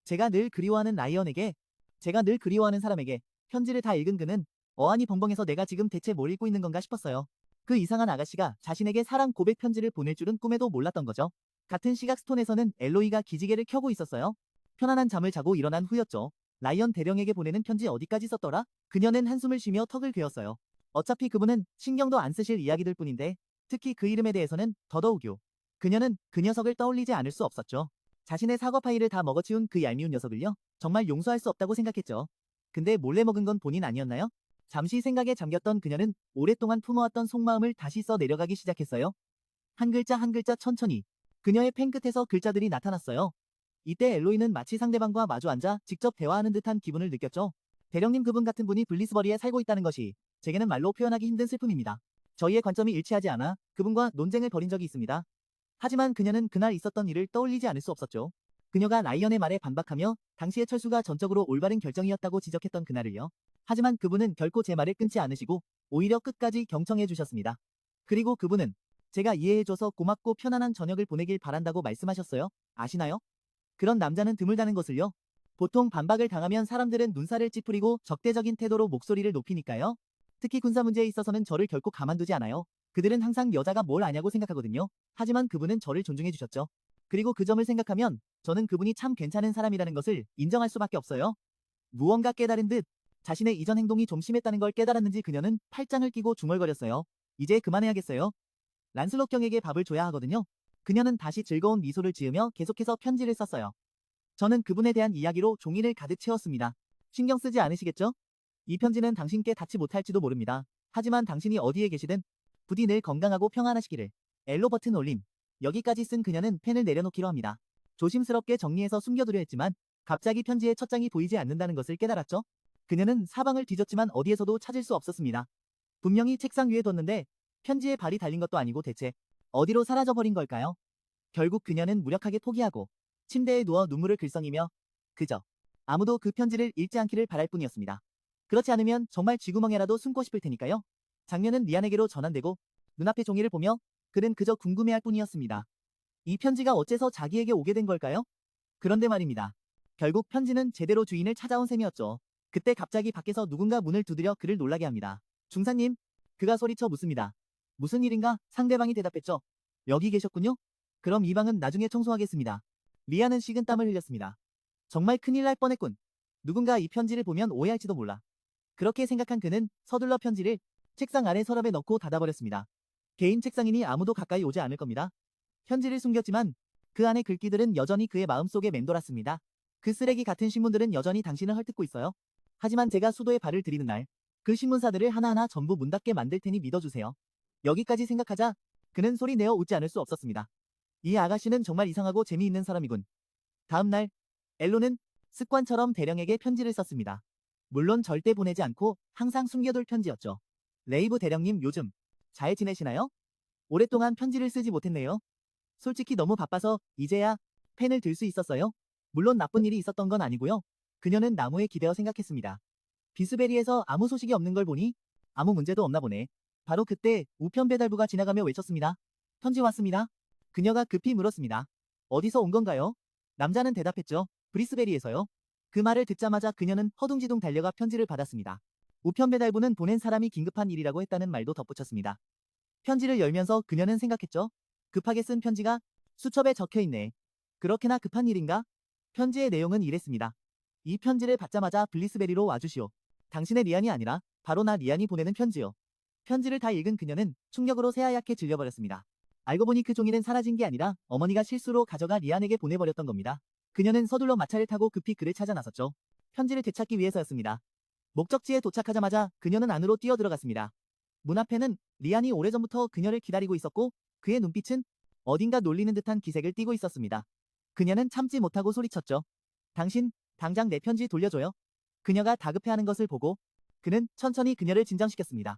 제가 늘 그리워하는 라이언에게, 제가 늘 그리워하는 사람에게 편지를 다 읽은 그는 어안이 벙벙해서 내가 지금 대체 뭘 읽고 있는 건가 싶었어요. 그 이상한 아가씨가 자신에게 사랑 고백 편지를 보낼 줄은 꿈에도 몰랐던 거죠. 같은 시각 스톤에서는 엘로이가 기지개를 켜고 있었어요. 편안한 잠을 자고 일어난 후였죠. 라이언 대령에게 보내는 편지 어디까지 썼더라? 그녀는 한숨을 쉬며 턱을 괴었어요. 어차피 그분은 신경도 안 쓰실 이야기들 뿐인데 특히 그 이름에 대해서는 더더욱요. 그녀는 그 녀석을 떠올리지 않을 수 없었죠. 자신의 사과 파이를 다 먹어치운 그 얄미운 녀석을요. 정말 용서할 수 없다고 생각했죠. 근데 몰래 먹은 건 본인 아니었나요? 잠시 생각에 잠겼던 그녀는 오랫동안 품어왔던 속마음을 다시 써 내려가기 시작했어요. 한 글자 한 글자 천천히. 그녀의 펜 끝에서 글자들이 나타났어요. 이때 엘로이는 마치 상대방과 마주 앉아 직접 대화하는 듯한 기분을 느꼈죠. 대령님, 그분 같은 분이 블리스버리에 살고 있다는 것이 제게는 말로 표현하기 힘든 슬픔입니다. 저희의 관점이 일치하지 않아 그분과 논쟁을 벌인 적이 있습니다. 하지만 그녀는 그날 있었던 일을 떠올리지 않을 수 없었죠. 그녀가 라이언의 말에 반박하며 당시의 철수가 전적으로 올바른 결정이었다고 지적했던 그날을요. 하지만 그분은 결코 제 말을 끊지 않으시고 오히려 끝까지 경청해 주셨습니다. 그리고 그분은 제가 이해해줘서 고맙고 편안한 저녁을 보내길 바란다고 말씀하셨어요. 아시나요? 그런 남자는 드물다는 것을요. 보통 반박을 당하면 사람들은 눈살을 찌푸리고 적대적인 태도로 목소리를 높이니까요. 특히 군사 문제에 있어서는 저를 결코 가만두지 않아요. 그들은 항상 여자가 뭘 아냐고 생각하거든요. 하지만 그분은 저를 존중해 주셨죠. 그리고 그 점을 생각하면 저는 그분이 참 괜찮은 사람이라는 것을 인정할 수밖에 없어요. 무언가 깨달은 듯 자신의 이전 행동이 좀 심했다는 걸 깨달았는지 그녀는 팔짱을 끼고 중얼거렸어요. 이제 그만해야겠어요. 란슬롯 경에게 밥을 줘야 하거든요. 그녀는 다시 즐거운 미소를 지으며 계속해서 편지를 썼어요. 저는 그분에 대한 이야기로 종이를 가득 채웠습니다. 신경 쓰지 않으시겠죠? 이 편지는 당신께 닿지 못할지도 모릅니다. 하지만 당신이 어디에 계시든 부디 늘 건강하고 평안하시기를. 엘로 버튼 올림. 여기까지 쓴 그녀는 펜을 내려놓기로 합니다. 조심스럽게 정리해서 숨겨두려 했지만 갑자기 편지의 첫 장이 보이지 않는다는 것을 깨달았죠. 그녀는 사방을 뒤졌지만 어디에서도 찾을 수 없었습니다. 분명히 책상 위에 뒀는데 편지에 발이 달린 것도 아니고 대체 어디로 사라져버린 걸까요? 결국 그녀는 무력하게 포기하고 침대에 누워 눈물을 글썽이며 그저 아무도 그 편지를 읽지 않기를 바랄 뿐이었습니다. 그렇지 않으면 정말 쥐구멍에라도 숨고 싶을 테니까요. 장면은 리안에게로 전환되고 눈앞의 종이를 보며 그는 그저 궁금해할 뿐이었습니다. 이 편지가 어째서 자기에게 오게 된 걸까요? 그런데 말입니다. 결국 편지는 제대로 주인을 찾아온 셈이었죠. 그때 갑자기 밖에서 누군가 문을 두드려 그를 놀라게 합니다. 중사님, 그가 소리쳐 묻습니다. 무슨 일인가? 상대방이 대답했죠. 여기 계셨군요? 그럼 이 방은 나중에 청소하겠습니다. 리아는 식은땀을 흘렸습니다. 정말 큰일 날 뻔했군. 누군가 이 편지를 보면 오해할지도 몰라. 그렇게 생각한 그는 서둘러 편지를 책상 아래 서랍에 넣고 닫아버렸습니다. 개인 책상이니 아무도 가까이 오지 않을 겁니다. 편지를 숨겼지만 그 안의 글귀들은 여전히 그의 마음속에 맴돌았습니다. 그 쓰레기 같은 신문들은 여전히 당신을 헐뜯고 있어요. 하지만 제가 수도에 발을 들이는 날, 그 신문사들을 하나하나 전부 문 닫게 만들 테니 믿어주세요. 여기까지 생각하자 그는 소리 내어 웃지 않을 수 없었습니다. 이 아가씨는 정말 이상하고 재미있는 사람이군. 다음 날, 엘로는 습관처럼 대령에게 편지를 썼습니다. 물론 절대 보내지 않고 항상 숨겨둘 편지였죠. 레이브 대령님 요즘 잘 지내시나요? 오랫동안 편지를 쓰지 못했네요. 솔직히 너무 바빠서 이제야 펜을 들 수 있었어요. 물론 나쁜 일이 있었던 건 아니고요. 그녀는 나무에 기대어 생각했습니다. 비스베리에서 아무 소식이 없는 걸 보니 아무 문제도 없나 보네. 바로 그때 우편 배달부가 지나가며 외쳤습니다. 편지 왔습니다. 그녀가 급히 물었습니다. 어디서 온 건가요? 남자는 대답했죠. 브리스베리에서요. 그 말을 듣자마자 그녀는 허둥지둥 달려가 편지를 받았습니다. 우편 배달부는 보낸 사람이 긴급한 일이라고 했다는 말도 덧붙였습니다. 편지를 열면서 그녀는 생각했죠. 급하게 쓴 편지가 수첩에 적혀 있네. 그렇게나 급한 일인가? 편지의 내용은 이랬습니다. 이 편지를 받자마자 블리스베리로 와주시오. 당신의 리안이 아니라 바로 나 리안이 보내는 편지요. 편지를 다 읽은 그녀는 충격으로 새하얗게 질려버렸습니다. 알고 보니 그 종이는 사라진 게 아니라 어머니가 실수로 가져가 리안에게 보내버렸던 겁니다. 그녀는 서둘러 마차를 타고 급히 그를 찾아 나섰죠. 편지를 되찾기 위해서였습니다. 목적지에 도착하자마자 그녀는 안으로 뛰어들어갔습니다. 문 앞에는 리안이 오래전부터 그녀를 기다리고 있었고 그의 눈빛은 어딘가 놀리는 듯한 기색을 띠고 있었습니다. 그녀는 참지 못하고 소리쳤죠. 당신, 당장 내 편지 돌려줘요. 그녀가 다급해하는 것을 보고 그는 천천히 그녀를 진정시켰습니다.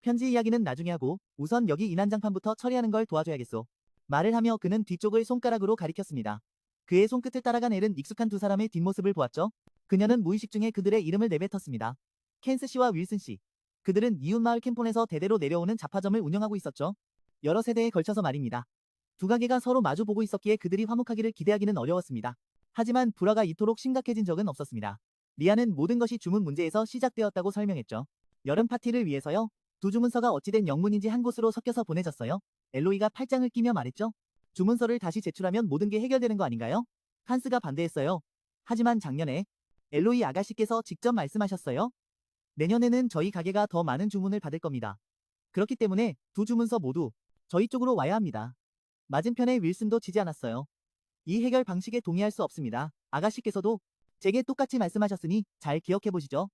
편지 이야기는 나중에 하고 우선 여기 이 난장판부터 처리하는 걸 도와줘야겠소. 말을 하며 그는 뒤쪽을 손가락으로 가리켰습니다. 그의 손끝을 따라간 엘은 익숙한 두 사람의 뒷모습을 보았죠. 그녀는 무의식 중에 그들의 이름을 내뱉었습니다. 켄스 씨와 윌슨 씨. 그들은 이웃마을 캠폰에서 대대로 내려오는 잡화점을 운영하고 있었죠. 여러 세대에 걸쳐서 말입니다. 두 가게가 서로 마주보고 있었기에 그들이 화목하기를 기대하기는 어려웠습니다. 하지만 불화가 이토록 심각해진 적은 없었습니다. 리아는 모든 것이 주문 문제에서 시작되었다고 설명했죠. 여름 파티를 위해서요. 두 주문서가 어찌된 영문인지 한 곳으로 섞여서 보내졌어요. 엘로이가 팔짱을 끼며 말했죠. 주문서를 다시 제출하면 모든 게 해결되는 거 아닌가요? 한스가 반대했어요. 하지만 작년에 엘로이 아가씨께서 직접 말씀하셨어요. 내년에는 저희 가게가 더 많은 주문을 받을 겁니다. 그렇기 때문에 두 주문서 모두 저희 쪽으로 와야 합니다. 맞은편에 윌슨도 지지 않았어요. 이 해결 방식에 동의할 수 없습니다. 아가씨께서도 제게 똑같이 말씀하셨으니 잘 기억해보시죠.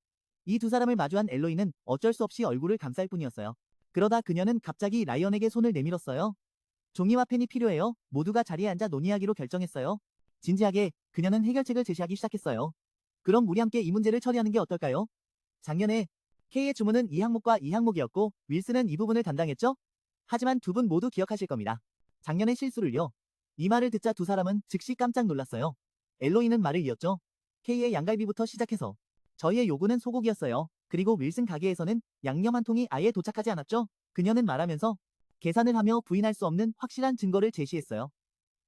이 두 사람을 마주한 엘로이는 어쩔 수 없이 얼굴을 감쌀 뿐이었어요. 그러다 그녀는 갑자기 라이언에게 손을 내밀었어요. 종이와 펜이 필요해요. 모두가 자리에 앉아 논의하기로 결정했어요. 진지하게 그녀는 해결책을 제시하기 시작했어요. 그럼 우리 함께 이 문제를 처리하는 게 어떨까요? 작년에 K의 주문은 이 항목과 이 항목이었고 윌슨은 이 부분을 담당했죠? 하지만 두 분 모두 기억하실 겁니다. 작년의 실수를요. 이 말을 듣자 두 사람은 즉시 깜짝 놀랐어요. 엘로이는 말을 이었죠. K의 양갈비부터 시작해서 저희의 요구는 소고기였어요. 그리고 윌슨 가게에서는 양념 한 통이 아예 도착하지 않았죠? 그녀는 말하면서 계산을 하며 부인할 수 없는 확실한 증거를 제시했어요.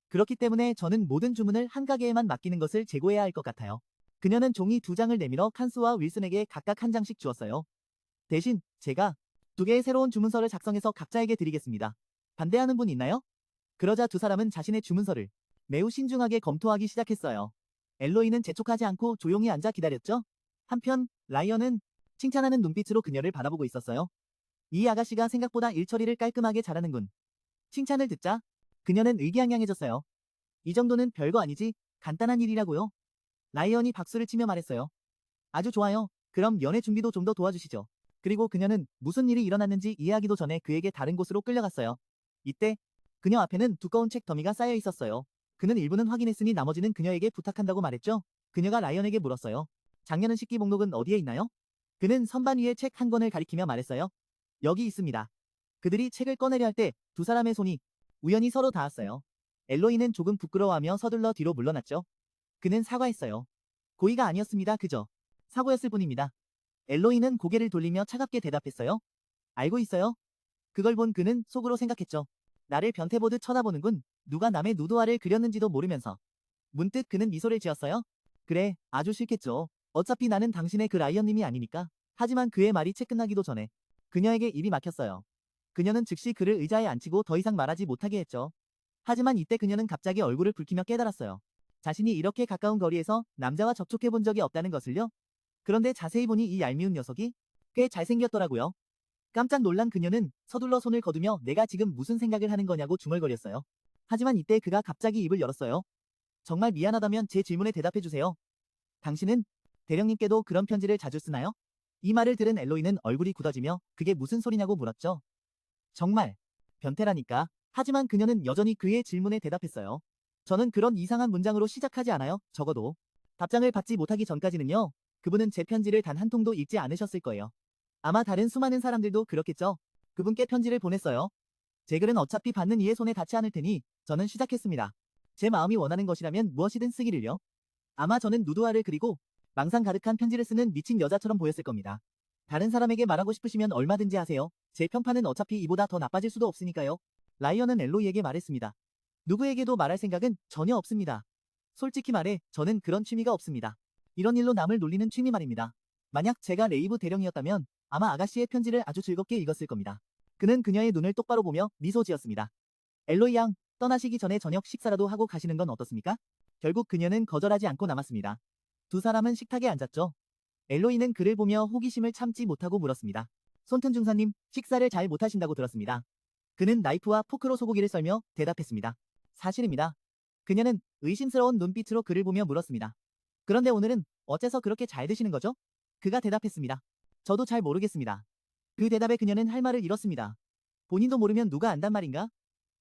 그렇기 때문에 저는 모든 주문을 한 가게에만 맡기는 것을 재고해야 할 것 같아요. 그녀는 종이 두 장을 내밀어 칸스와 윌슨에게 각각 한 장씩 주었어요. 대신 제가 두 개의 새로운 주문서를 작성해서 각자에게 드리겠습니다. 반대하는 분 있나요? 그러자 두 사람은 자신의 주문서를 매우 신중하게 검토하기 시작했어요. 엘로이는 재촉하지 않고 조용히 앉아 기다렸죠. 한편 라이언은 칭찬하는 눈빛으로 그녀를 바라보고 있었어요. 이 아가씨가 생각보다 일 처리를 깔끔하게 잘하는군. 칭찬을 듣자 그녀는 의기양양해졌어요. 이 정도는 별거 아니지, 간단한 일이라고요. 라이언이 박수를 치며 말했어요. 아주 좋아요. 그럼 연애 준비도 좀 더 도와주시죠. 그리고 그녀는 무슨 일이 일어났는지 이해하기도 전에 그에게 다른 곳으로 끌려갔어요. 이때 그녀 앞에는 두꺼운 책 더미가 쌓여 있었어요. 그는 일부는 확인했으니 나머지는 그녀에게 부탁한다고 말했죠. 그녀가 라이언에게 물었어요. 작년 식기 목록은 어디에 있나요? 그는 선반 위에 책 한 권을 가리키며 말했어요. 여기 있습니다. 그들이 책을 꺼내려 할 때 두 사람의 손이 우연히 서로 닿았어요. 엘로이는 조금 부끄러워하며 서둘러 뒤로 물러났죠. 그는 사과했어요. 고의가 아니었습니다. 그저 사고였을 뿐입니다. 엘로이는 고개를 돌리며 차갑게 대답했어요. 알고 있어요? 그걸 본 그는 속으로 생각했죠. 나를 변태보듯 쳐다보는군. 누가 남의 누드화를 그렸는지도 모르면서. 문득 그는 미소를 지었어요. 그래, 아주 싫겠죠. 어차피 나는 당신의 그 라이언님이 아니니까. 하지만 그의 말이 채 끝나기도 전에 그녀에게 입이 막혔어요. 그녀는 즉시 그를 의자에 앉히고 더 이상 말하지 못하게 했죠. 하지만 이때 그녀는 갑자기 얼굴을 붉히며 깨달았어요. 자신이 이렇게 가까운 거리에서 남자와 접촉해 본 적이 없다는 것을요. 그런데 자세히 보니 이 얄미운 녀석이 꽤 잘생겼더라고요. 깜짝 놀란 그녀는 서둘러 손을 거두며 내가 지금 무슨 생각을 하는 거냐고 중얼거렸어요. 하지만 이때 그가 갑자기 입을 열었어요. 정말 미안하다면 제 질문에 대답해 주세요. 당신은 대령님께도 그런 편지를 자주 쓰나요? 이 말을 들은 엘로이는 얼굴이 굳어지며 그게 무슨 소리냐고 물었죠. 정말 변태라니까. 하지만 그녀는 여전히 그의 질문에 대답했어요. 저는 그런 이상한 문장으로 시작하지 않아요. 적어도 답장을 받지 못하기 전까지는요. 그분은 제 편지를 단 한 통도 읽지 않으셨을 거예요. 아마 다른 수많은 사람들도 그렇겠죠. 그분께 편지를 보냈어요. 제 글은 어차피 받는 이의 손에 닿지 않을 테니 저는 시작했습니다. 제 마음이 원하는 것이라면 무엇이든 쓰기를요. 아마 저는 누드화를 그리고 망상 가득한 편지를 쓰는 미친 여자처럼 보였을 겁니다. 다른 사람에게 말하고 싶으시면 얼마든지 하세요. 제 평판은 어차피 이보다 더 나빠질 수도 없으니까요. 라이언은 엘로이에게 말했습니다. 누구에게도 말할 생각은 전혀 없습니다. 솔직히 말해 저는 그런 취미가 없습니다. 이런 일로 남을 놀리는 취미 말입니다. 만약 제가 레이브 대령이었다면 아마 아가씨의 편지를 아주 즐겁게 읽었을 겁니다. 그는 그녀의 눈을 똑바로 보며 미소 지었습니다. 엘로이 양, 떠나시기 전에 저녁 식사라도 하고 가시는 건 어떻습니까? 결국 그녀는 거절하지 않고 남았습니다. 두 사람은 식탁에 앉았죠. 엘로이는 그를 보며 호기심을 참지 못하고 물었습니다. 손튼 중사님, 식사를 잘 못하신다고 들었습니다. 그는 나이프와 포크로 소고기를 썰며 대답했습니다. 사실입니다. 그녀는 의심스러운 눈빛으로 그를 보며 물었습니다. 그런데 오늘은 어째서 그렇게 잘 드시는 거죠? 그가 대답했습니다. 저도 잘 모르겠습니다. 그 대답에 그녀는 할 말을 잃었습니다. 본인도 모르면 누가 안단 말인가?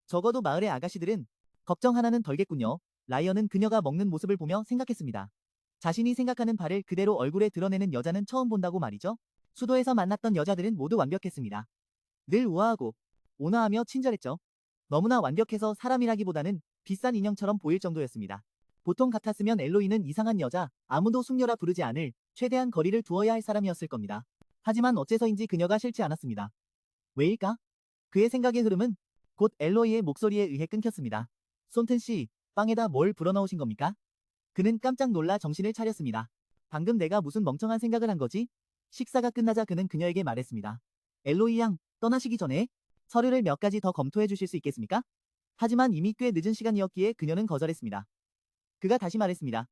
적어도 마을의 아가씨들은 걱정 하나는 덜겠군요. 라이언은 그녀가 먹는 모습을 보며 생각했습니다. 자신이 생각하는 바를 그대로 얼굴에 드러내는 여자는 처음 본다고 말이죠. 수도에서 만났던 여자들은 모두 완벽했습니다. 늘 우아하고 온화하며 친절했죠. 너무나 완벽해서 사람이라기보다는 비싼 인형처럼 보일 정도였습니다. 보통 같았으면 엘로이는 이상한 여자, 아무도 숙녀라 부르지 않을 최대한 거리를 두어야 할 사람이었을 겁니다. 하지만 어째서인지 그녀가 싫지 않았습니다. 왜일까? 그의 생각의 흐름은 곧 엘로이의 목소리에 의해 끊겼습니다. 손튼 씨, 빵에다 뭘 불어넣으신 겁니까? 그는 깜짝 놀라 정신을 차렸습니다. 방금 내가 무슨 멍청한 생각을 한 거지? 식사가 끝나자 그는 그녀에게 말했습니다. 엘로이 양, 떠나시기 전에 서류를 몇 가지 더 검토해 주실 수 있겠습니까? 하지만 이미 꽤 늦은 시간이었기에 그녀는 거절했습니다. 그가 다시 말했습니다.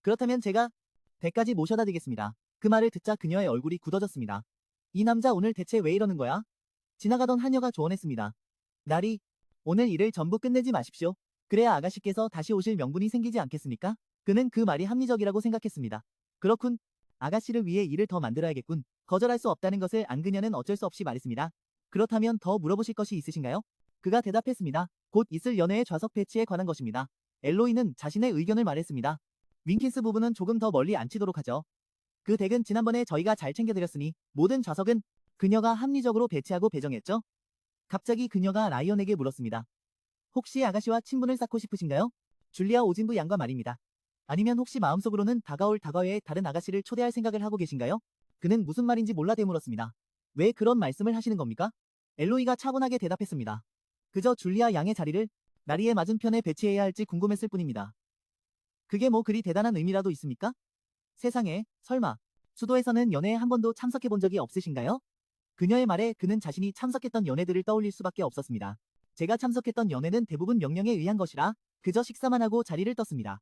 그렇다면 제가 댁까지 모셔다 드리겠습니다. 그 말을 듣자 그녀의 얼굴이 굳어졌습니다. 이 남자 오늘 대체 왜 이러는 거야? 지나가던 하녀가 조언했습니다. 나리, 오늘 일을 전부 끝내지 마십시오. 그래야 아가씨께서 다시 오실 명분이 생기지 않겠습니까? 그는 그 말이 합리적이라고 생각했습니다. 그렇군. 아가씨를 위해 일을 더 만들어야겠군. 거절할 수 없다는 것을 안 그녀는 어쩔 수 없이 말했습니다. 그렇다면 더 물어보실 것이 있으신가요? 그가 대답했습니다. 곧 있을 연애의 좌석 배치에 관한 것입니다. 엘로이는 자신의 의견을 말했습니다. 윈킨스 부부는 조금 더 멀리 앉히도록 하죠. 그 댁은 지난번에 저희가 잘 챙겨드렸으니 모든 좌석은 그녀가 합리적으로 배치하고 배정했죠. 갑자기 그녀가 라이언에게 물었습니다. 혹시 아가씨와 친분을 쌓고 싶으신가요? 줄리아 오진부 양과 말입니다. 아니면 혹시 마음속으로는 다가올 다과회에 다른 아가씨를 초대할 생각을 하고 계신가요? 그는 무슨 말인지 몰라 되물었습니다. 왜 그런 말씀을 하시는 겁니까? 엘로이가 차분하게 대답했습니다. 그저 줄리아 양의 자리를 나리의 맞은편에 배치해야 할지 궁금했을 뿐입니다. 그게 뭐 그리 대단한 의미라도 있습니까? 세상에, 설마 수도에서는 연애에 한 번도 참석해 본 적이 없으신가요? 그녀의 말에 그는 자신이 참석했던 연애들을 떠올릴 수밖에 없었습니다. 제가 참석했던 연회는 대부분 명령에 의한 것이라 그저 식사만 하고 자리를 떴습니다.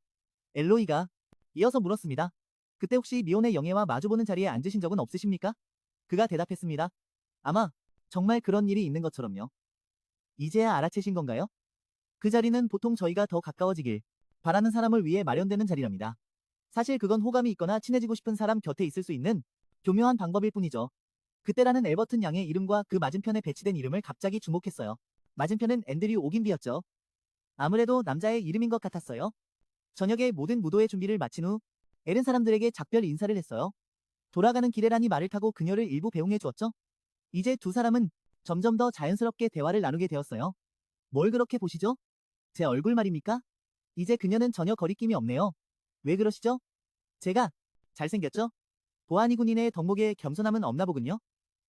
엘로이가 이어서 물었습니다. 그때 혹시 미혼의 영애와 마주보는 자리에 앉으신 적은 없으십니까? 그가 대답했습니다. 아마 정말 그런 일이 있는 것처럼요. 이제야 알아채신 건가요? 그 자리는 보통 저희가 더 가까워지길 바라는 사람을 위해 마련되는 자리랍니다. 사실 그건 호감이 있거나 친해지고 싶은 사람 곁에 있을 수 있는 교묘한 방법일 뿐이죠. 그때라는 엘버튼 양의 이름과 그 맞은편에 배치된 이름을 갑자기 주목했어요. 맞은편은 앤드류 오긴비였죠. 아무래도 남자의 이름인 것 같았어요. 저녁에 모든 무도회 준비를 마친 후 엘은 사람들에게 작별 인사를 했어요. 돌아가는 길에라니 말을 타고 그녀를 일부 배웅해 주었죠. 이제 두 사람은 점점 더 자연스럽게 대화를 나누게 되었어요. 뭘 그렇게 보시죠? 제 얼굴 말입니까? 이제 그녀는 전혀 거리낌이 없네요. 왜 그러시죠? 제가 잘생겼죠? 보아니 군인의 덕목에 겸손함은 없나 보군요.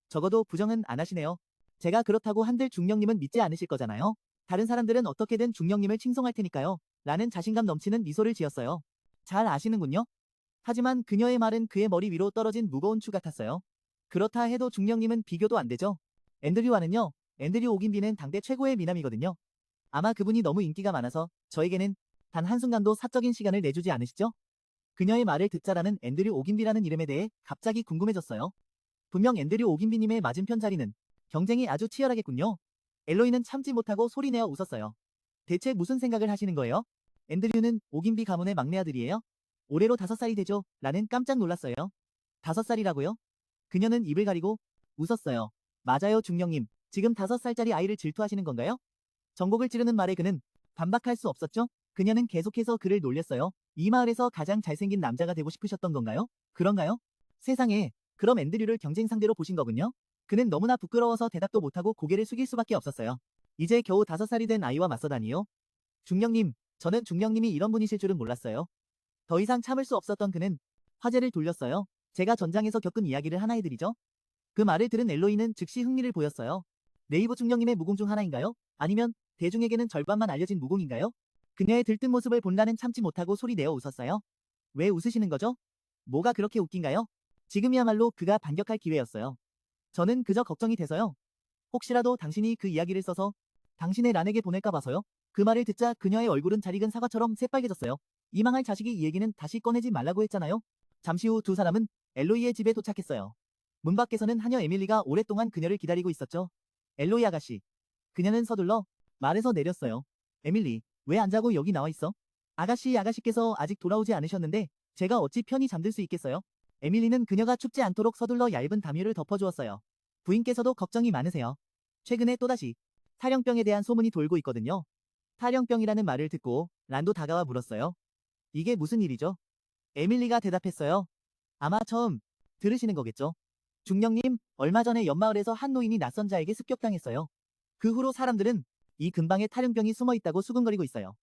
적어도 부정은 안 하시네요. 제가 그렇다고 한들 중령님은 믿지 않으실 거잖아요. 다른 사람들은 어떻게든 중령님을 칭송할 테니까요. 라는 자신감 넘치는 미소를 지었어요. 잘 아시는군요. 하지만 그녀의 말은 그의 머리 위로 떨어진 무거운 추 같았어요. 그렇다 해도 중령님은 비교도 안 되죠. 앤드류와는요. 앤드류 오긴비는 당대 최고의 미남이거든요. 아마 그분이 너무 인기가 많아서 저에게는 단 한순간도 사적인 시간을 내주지 않으시죠? 그녀의 말을 듣자라는 앤드류 오긴비라는 이름에 대해 갑자기 궁금해졌어요. 분명 앤드류 오긴비님의 맞은편 자리는 경쟁이 아주 치열하겠군요. 엘로이는 참지 못하고 소리내어 웃었어요. 대체 무슨 생각을 하시는 거예요? 앤드류는 오긴비 가문의 막내 아들이에요. 올해로 5살이 되죠. 라는 깜짝 놀랐어요. 5살이라고요? 그녀는 입을 가리고 웃었어요. 맞아요, 중령님. 지금 5살짜리 아이를 질투하시는 건가요? 전곡을 찌르는 말에 그는 반박할 수 없었죠? 그녀는 계속해서 그를 놀렸어요. 이 마을에서 가장 잘생긴 남자가 되고 싶으셨던 건가요? 그런가요? 세상에, 그럼 앤드류를 경쟁 상대로 보신 거군요? 그는 너무나 부끄러워서 대답도 못하고 고개를 숙일 수밖에 없었어요. 이제 겨우 5살이 된 아이와 맞서다니요? 중령님, 저는 중령님이 이런 분이실 줄은 몰랐어요. 더 이상 참을 수 없었던 그는 화제를 돌렸어요. 제가 전장에서 겪은 이야기를 하나 해드리죠. 그 말을 들은 엘로이는 즉시 흥미를 보였어요. 네이버 중령님의 무공 중 하나인가요? 아니면 대중에게는 절반만 알려진 무공인가요? 그녀의 들뜬 모습을 본다는 참지 못하고 소리 내어 웃었어요. 왜 웃으시는 거죠? 뭐가 그렇게 웃긴가요? 지금이야말로 그가 반격할 기회였어요. 저는 그저 걱정이 돼서요. 혹시라도 당신이 그 이야기를 써서 당신의 란에게 보낼까 봐서요. 그 말을 듣자 그녀의 얼굴은 잘 익은 사과처럼 새빨개졌어요. 이 망할 자식이 이 얘기는 다시 꺼내지 말라고 했잖아요. 잠시 후 두 사람은 엘로이의 집에 도착했어요. 문 밖에서는 하녀 에밀리가 오랫동안 그녀를 기다리고 있었죠. 엘로이 아가씨. 그녀는 서둘러 말에서 내렸어요. 에밀리, 왜 안 자고 여기 나와 있어? 아가씨께서 아직 돌아오지 않으셨는데 제가 어찌 편히 잠들 수 있겠어요? 에밀리는 그녀가 춥지 않도록 서둘러 얇은 담요를 덮어주었어요. 부인께서도 걱정이 많으세요. 최근에 또다시 탈영병에 대한 소문이 돌고 있거든요. 탈영병이라는 말을 듣고 란도 다가와 물었어요. 이게 무슨 일이죠? 에밀리가 대답했어요. 아마 처음 들으시는 거겠죠? 중령님, 얼마 전에 옆마을에서 한 노인이 낯선 자에게 습격당했어요. 그 후로 사람들은 이 근방에 탈영병이 숨어 있다고 수군거리고 있어요.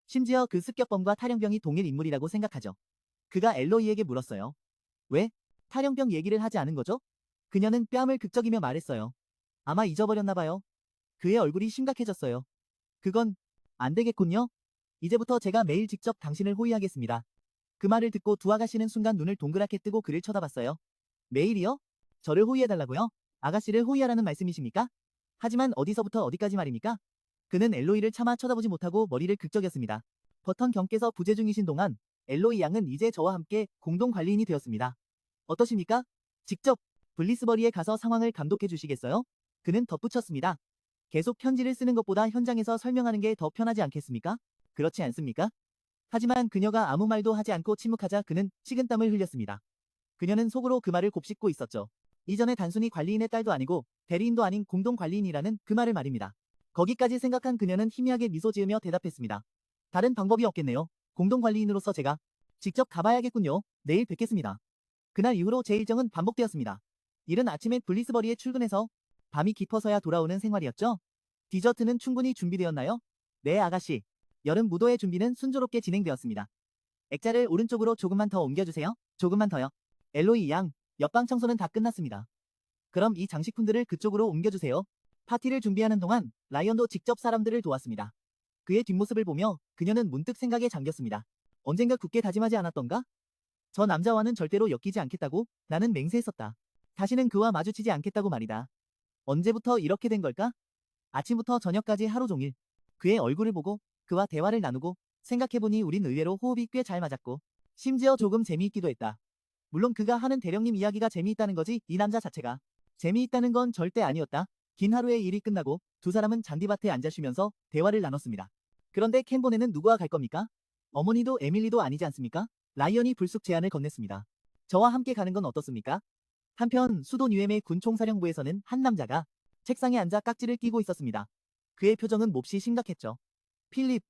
심지어 그 습격범과 탈영병이 동일 인물이라고 생각하죠. 그가 엘로이에게 물었어요. 왜? 탈영병 얘기를 하지 않은 거죠? 그녀는 뺨을 극적이며 말했어요. 아마 잊어버렸나 봐요. 그의 얼굴이 심각해졌어요. 그건 안 되겠군요. 이제부터 제가 매일 직접 당신을 호위하겠습니다. 그 말을 듣고 두 아가씨는 순간 눈을 동그랗게 뜨고 그를 쳐다봤어요. 매일이요? 저를 호위해달라고요? 아가씨를 호위하라는 말씀이십니까? 하지만 어디서부터 어디까지 말입니까? 그는 엘로이를 차마 쳐다보지 못하고 머리를 극적였습니다. 버턴 경께서 부재 중이신 동안 엘로이 양은 이제 저와 함께 공동 관리인이 되었습니다. 어떠십니까? 직접 블리스버리에 가서 상황을 감독해 주시겠어요? 그는 덧붙였습니다. 계속 편지를 쓰는 것보다 현장에서 설명하는 게 더 편하지 않겠습니까? 그렇지 않습니까? 하지만 그녀가 아무 말도 하지 않고 침묵하자 그는 식은땀을 흘렸습니다. 그녀는 속으로 그 말을 곱씹고 있었죠. 이전에 단순히 관리인의 딸도 아니고 대리인도 아닌 공동 관리인이라는 그 말을 말입니다. 거기까지 생각한 그녀는 희미하게 미소 지으며 대답했습니다. 다른 방법이 없겠네요. 공동 관리인으로서 제가 직접 가봐야겠군요. 내일 뵙겠습니다. 그날 이후로 제 일정은 반복되었습니다. 이른 아침에 블리스버리에 출근해서 밤이 깊어서야 돌아오는 생활이었죠. 디저트는 충분히 준비되었나요? 네, 아가씨. 여름 무도회 준비는 순조롭게 진행되었습니다. 액자를 오른쪽으로 조금만 더 옮겨주세요. 조금만 더요. 엘로이 양, 옆방 청소는 다 끝났습니다. 그럼 이 장식품들을 그쪽으로 옮겨주세요. 파티를 준비하는 동안 라이언도 직접 사람들을 도왔습니다. 그의 뒷모습을 보며 그녀는 문득 생각에 잠겼습니다. 언젠가 굳게 다짐하지 않았던가? 저 남자와는 절대로 엮이지 않겠다고 나는 맹세했었다. 다시는 그와 마주치지 않겠다고 말이다. 언제부터 이렇게 된 걸까? 아침부터 저녁까지 하루 종일 그의 얼굴을 보고 그와 대화를 나누고 생각해보니 우린 의외로 호흡이 꽤 잘 맞았고 심지어 조금 재미있기도 했다. 물론 그가 하는 대령님 이야기가 재미있다는 거지 이 남자 자체가 재미있다는 건 절대 아니었다. 긴 하루의 일이 끝나고 두 사람은 잔디밭에 앉아 쉬면서 대화를 나눴습니다. 그런데 캔본에는 누구와 갈 겁니까? 어머니도 에밀리도 아니지 않습니까? 라이언이 불쑥 제안을 건넸습니다. 저와 함께 가는 건 어떻습니까? 한편 수도 뉴엠의 군총사령부에서는 한 남자가 책상에 앉아 깍지를 끼고 있었습니다. 그의 표정은 몹시 심각했죠. 필립,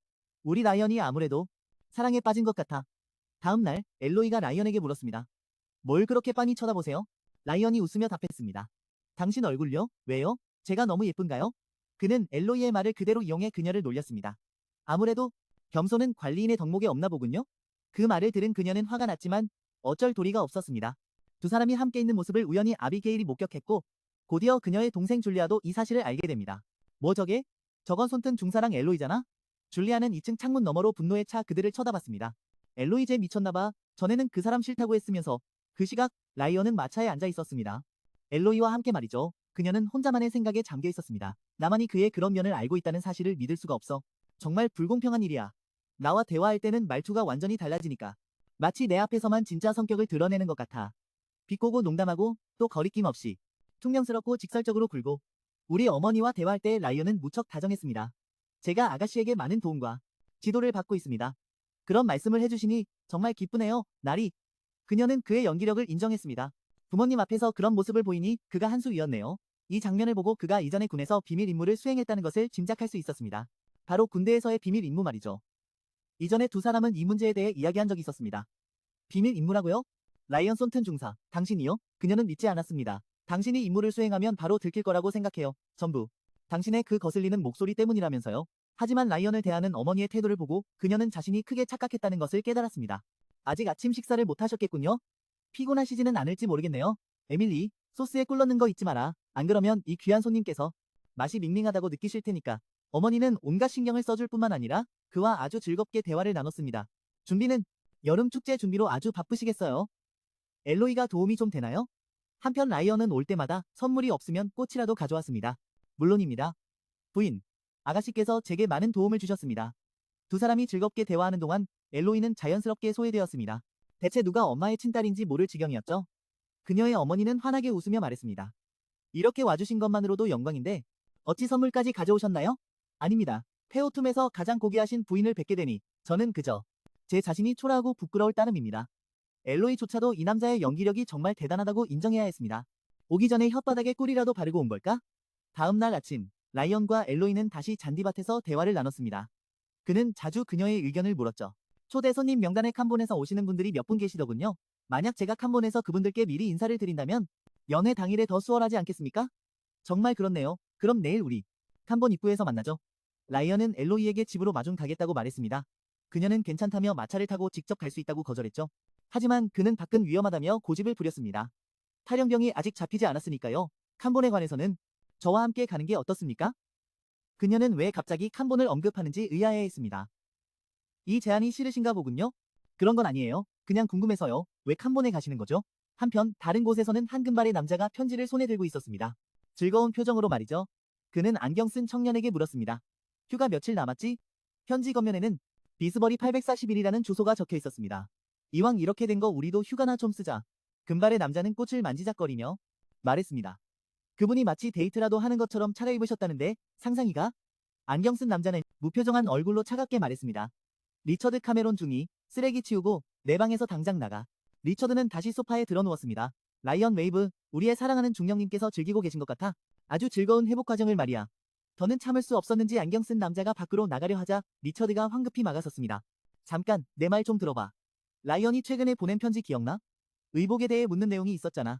우리 라이언이 아무래도 사랑에 빠진 것 같아. 다음 날 엘로이가 라이언에게 물었습니다. 뭘 그렇게 빤히 쳐다보세요? 라이언이 웃으며 답했습니다. 당신 얼굴요? 왜요? 제가 너무 예쁜가요? 그는 엘로이의 말을 그대로 이용해 그녀를 놀렸습니다. 아무래도 겸손은 관리인의 덕목에 없나 보군요. 그 말을 들은 그녀는 화가 났지만 어쩔 도리가 없었습니다. 두 사람이 함께 있는 모습을 우연히 아비게일이 목격했고 곧이어 그녀의 동생 줄리아도 이 사실을 알게 됩니다. 뭐 저게? 저건 손뜬 중사랑 엘로이잖아? 줄리아는 2층 창문 너머로 분노에 차 그들을 쳐다봤습니다. 엘로이 쟤 미쳤나봐. 전에는 그 사람 싫다고 했으면서. 그 시각 라이언은 마차에 앉아 있었습니다. 엘로이와 함께 말이죠. 그녀는 혼자만의 생각에 잠겨 있었습니다. 나만이 그의 그런 면을 알고 있다는 사실을 믿을 수가 없어. 정말 불공평한 일이야. 나와 대화할 때는 말투가 완전히 달라지니까. 마치 내 앞에서만 진짜 성격을 드러내는 것 같아. 비꼬고 농담하고 또 거리낌 없이 퉁명스럽고 직설적으로 굴고 우리 어머니와 대화할 때 라이언은 무척 다정했습니다. 제가 아가씨에게 많은 도움과 지도를 받고 있습니다. 그런 말씀을 해주시니 정말 기쁘네요, 나리. 그녀는 그의 연기력을 인정했습니다. 부모님 앞에서 그런 모습을 보이니 그가 한 수 위었네요. 이 장면을 보고 그가 이전에 군에서 비밀 임무를 수행했다는 것을 짐작할 수 있었습니다. 바로 군대에서의 비밀 임무 말이죠. 이전에 두 사람은 이 문제에 대해 이야기한 적이 있었습니다. 비밀 임무라고요? 라이언 손튼 중사, 당신이요? 그녀는 믿지 않았습니다. 당신이 임무를 수행하면 바로 들킬 거라고 생각해요. 전부. 당신의 그 거슬리는 목소리 때문이라면서요. 하지만 라이언을 대하는 어머니의 태도를 보고 그녀는 자신이 크게 착각했다는 것을 깨달았습니다. 아직 아침 식사를 못 하셨겠군요. 피곤하시지는 않을지 모르겠네요. 에밀리, 소스에 꿀 넣는 거 잊지 마라. 안 그러면 이 귀한 손님께서 맛이 밍밍하다고 느끼실 테니까. 어머니는 온갖 신경을 써줄 뿐만 아니라 그와 아주 즐겁게 대화를 나눴습니다. 준비는 여름 축제 준비로 아주 바쁘시겠어요. 엘로이가 도움이 좀 되나요? 한편 라이언은 올 때마다 선물이 없으면 꽃이라도 가져왔습니다. 물론입니다. 부인, 아가씨께서 제게 많은 도움을 주셨습니다. 두 사람이 즐겁게 대화하는 동안 엘로이는 자연스럽게 소외되었습니다. 대체 누가 엄마의 친딸인지 모를 지경이었죠. 그녀의 어머니는 환하게 웃으며 말했습니다. 이렇게 와주신 것만으로도 영광인데 어찌 선물까지 가져오셨나요? 아닙니다. 페오툼에서 가장 고귀하신 부인을 뵙게 되니 저는 그저 제 자신이 초라하고 부끄러울 따름입니다. 엘로이조차도 이 남자의 연기력이 정말 대단하다고 인정해야 했습니다. 오기 전에 혓바닥에 꿀이라도 바르고 온 걸까? 다음 날 아침, 라이언과 엘로이는 다시 잔디밭에서 대화를 나눴습니다. 그는 자주 그녀의 의견을 물었죠. 초대 손님 명단에 칸본에서 오시는 분들이 몇 분 계시더군요. 만약 제가 칸본에서 그분들께 미리 인사를 드린다면 연회 당일에 더 수월하지 않겠습니까? 정말 그렇네요. 그럼 내일 우리 칸본 입구에서 만나죠. 라이언은 엘로이에게 집으로 마중 가겠다고 말했습니다. 그녀는 괜찮다며 마차를 타고 직접 갈 수 있다고 거절했죠. 하지만 그는 밖은 위험하다며 고집을 부렸습니다. 탈영병이 아직 잡히지 않았으니까요. 칸본에 관해서는 저와 함께 가는 게 어떻습니까? 그녀는 왜 갑자기 칸본을 언급하는지 의아해했습니다. 이 제안이 싫으신가 보군요. 그런 건 아니에요. 그냥 궁금해서요. 왜 칸본에 가시는 거죠? 한편 다른 곳에서는 한 금발의 남자가 편지를 손에 들고 있었습니다. 즐거운 표정으로 말이죠. 그는 안경 쓴 청년에게 물었습니다. 휴가 며칠 남았지? 편지 겉면에는 비스버리 841이라는 주소가 적혀 있었습니다. 이왕 이렇게 된 거 우리도 휴가나 좀 쓰자. 금발의 남자는 꽃을 만지작거리며 말했습니다. 그분이 마치 데이트라도 하는 것처럼 차려입으셨다는데 상상이가? 안경 쓴 남자는 무표정한 얼굴로 차갑게 말했습니다. 리처드 카메론 중이 쓰레기 치우고 내 방에서 당장 나가. 리처드는 다시 소파에 드러누웠습니다. 라이언 웨이브, 우리의 사랑하는 중령님께서 즐기고 계신 것 같아. 아주 즐거운 회복 과정을 말이야. 더는 참을 수 없었는지 안경 쓴 남자가 밖으로 나가려 하자 리처드가 황급히 막아섰습니다. 잠깐, 내 말 좀 들어봐. 라이언이 최근에 보낸 편지 기억나? 의복에 대해 묻는 내용이 있었잖아.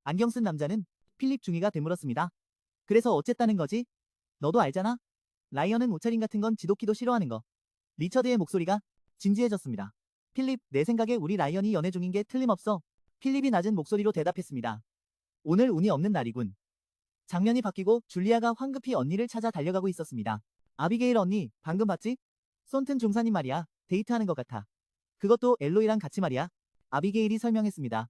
안경 쓴 남자는 필립 중위가 되물었습니다. 그래서 어쨌다는 거지? 너도 알잖아? 라이언은 옷차림 같은 건 지독히도 싫어하는 거. 리처드의 목소리가 진지해졌습니다. 필립, 내 생각에 우리 라이언이 연애 중인 게 틀림없어. 필립이 낮은 목소리로 대답했습니다. 오늘 운이 없는 날이군. 장면이 바뀌고 줄리아가 황급히 언니를 찾아 달려가고 있었습니다. 아비게일 언니, 방금 봤지? 손튼 중사님 말이야. 데이트하는 것 같아. 그것도 엘로이랑 같이 말이야. 아비게일이 설명했습니다.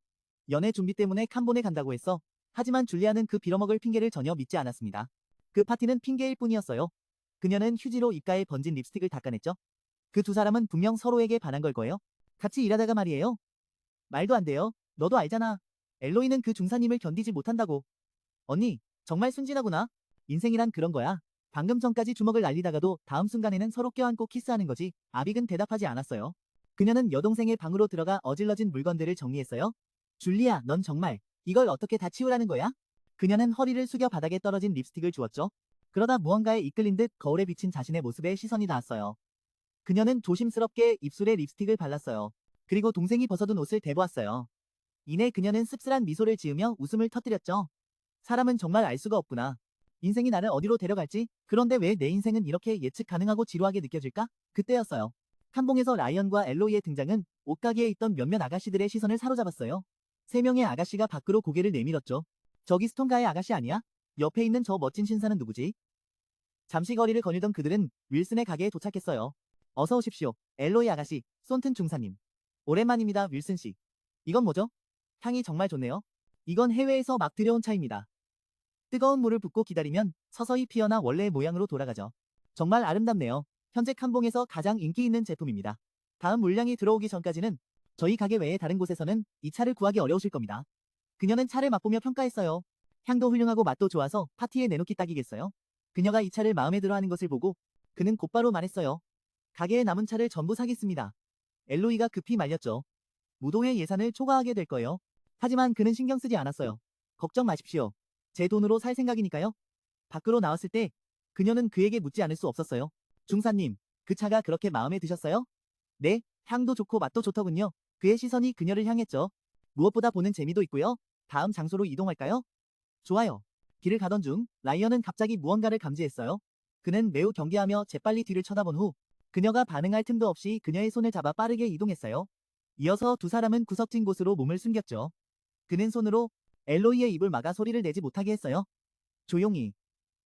연애 준비 때문에 칸본에 간다고 했어. 하지만 줄리아는 그 빌어먹을 핑계를 전혀 믿지 않았습니다. 그 파티는 핑계일 뿐이었어요. 그녀는 휴지로 입가에 번진 립스틱을 닦아냈죠. 그 두 사람은 분명 서로에게 반한 걸 거예요. 같이 일하다가 말이에요. 말도 안 돼요. 너도 알잖아. 엘로이는 그 중사님을 견디지 못한다고. 언니, 정말 순진하구나. 인생이란 그런 거야. 방금 전까지 주먹을 날리다가도 다음 순간에는 서로 껴안고 키스하는 거지. 아빅은 대답하지 않았어요. 그녀는 여동생의 방으로 들어가 어질러진 물건들을 정리했어요. 줄리아, 넌 정말 이걸 어떻게 다 치우라는 거야? 그녀는 허리를 숙여 바닥에 떨어진 립스틱을 주웠죠. 그러다 무언가에 이끌린 듯 거울에 비친 자신의 모습에 시선이 닿았어요. 그녀는 조심스럽게 입술에 립스틱을 발랐어요. 그리고 동생이 벗어둔 옷을 대보았어요. 이내 그녀는 씁쓸한 미소를 지으며 웃음을 터뜨렸죠. 사람은 정말 알 수가 없구나. 인생이 나를 어디로 데려갈지, 그런데 왜 내 인생은 이렇게 예측 가능하고 지루하게 느껴질까? 그때였어요. 칸봉에서 라이언과 엘로이의 등장은 옷가게에 있던 몇몇 아가씨들의 시선을 사로잡았어요. 세 명의 아가씨가 밖으로 고개를 내밀었죠. 저기 스톤가의 아가씨 아니야? 옆에 있는 저 멋진 신사는 누구지? 잠시 거리를 거닐던 그들은 윌슨의 가게에 도착했어요. 어서 오십시오. 엘로이 아가씨, 손튼 중사님. 오랜만입니다, 윌슨 씨. 이건 뭐죠? 향이 정말 좋네요. 이건 해외에서 막 들여온 차입니다. 뜨거운 물을 붓고 기다리면 서서히 피어나 원래의 모양으로 돌아가죠. 정말 아름답네요. 현재 칸봉에서 가장 인기 있는 제품입니다. 다음 물량이 들어오기 전까지는 저희 가게 외에 다른 곳에서는 이 차를 구하기 어려우실 겁니다. 그녀는 차를 맛보며 평가했어요. 향도 훌륭하고 맛도 좋아서 파티에 내놓기 딱이겠어요. 그녀가 이 차를 마음에 들어하는 것을 보고 그는 곧바로 말했어요. 가게에 남은 차를 전부 사겠습니다. 엘로이가 급히 말렸죠. 무도회 예산을 초과하게 될 거예요. 하지만 그는 신경 쓰지 않았어요. 걱정 마십시오. 제 돈으로 살 생각이니까요. 밖으로 나왔을 때 그녀는 그에게 묻지 않을 수 없었어요. 중사님, 그 차가 그렇게 마음에 드셨어요? 네, 향도 좋고 맛도 좋더군요. 그의 시선이 그녀를 향했죠. 무엇보다 보는 재미도 있고요. 다음 장소로 이동할까요? 좋아요. 길을 가던 중 라이언은 갑자기 무언가를 감지했어요. 그는 매우 경계하며 재빨리 뒤를 쳐다본 후 그녀가 반응할 틈도 없이 그녀의 손을 잡아 빠르게 이동했어요. 이어서 두 사람은 구석진 곳으로 몸을 숨겼죠. 그는 손으로 엘로이의 입을 막아 소리를 내지 못하게 했어요. 조용히.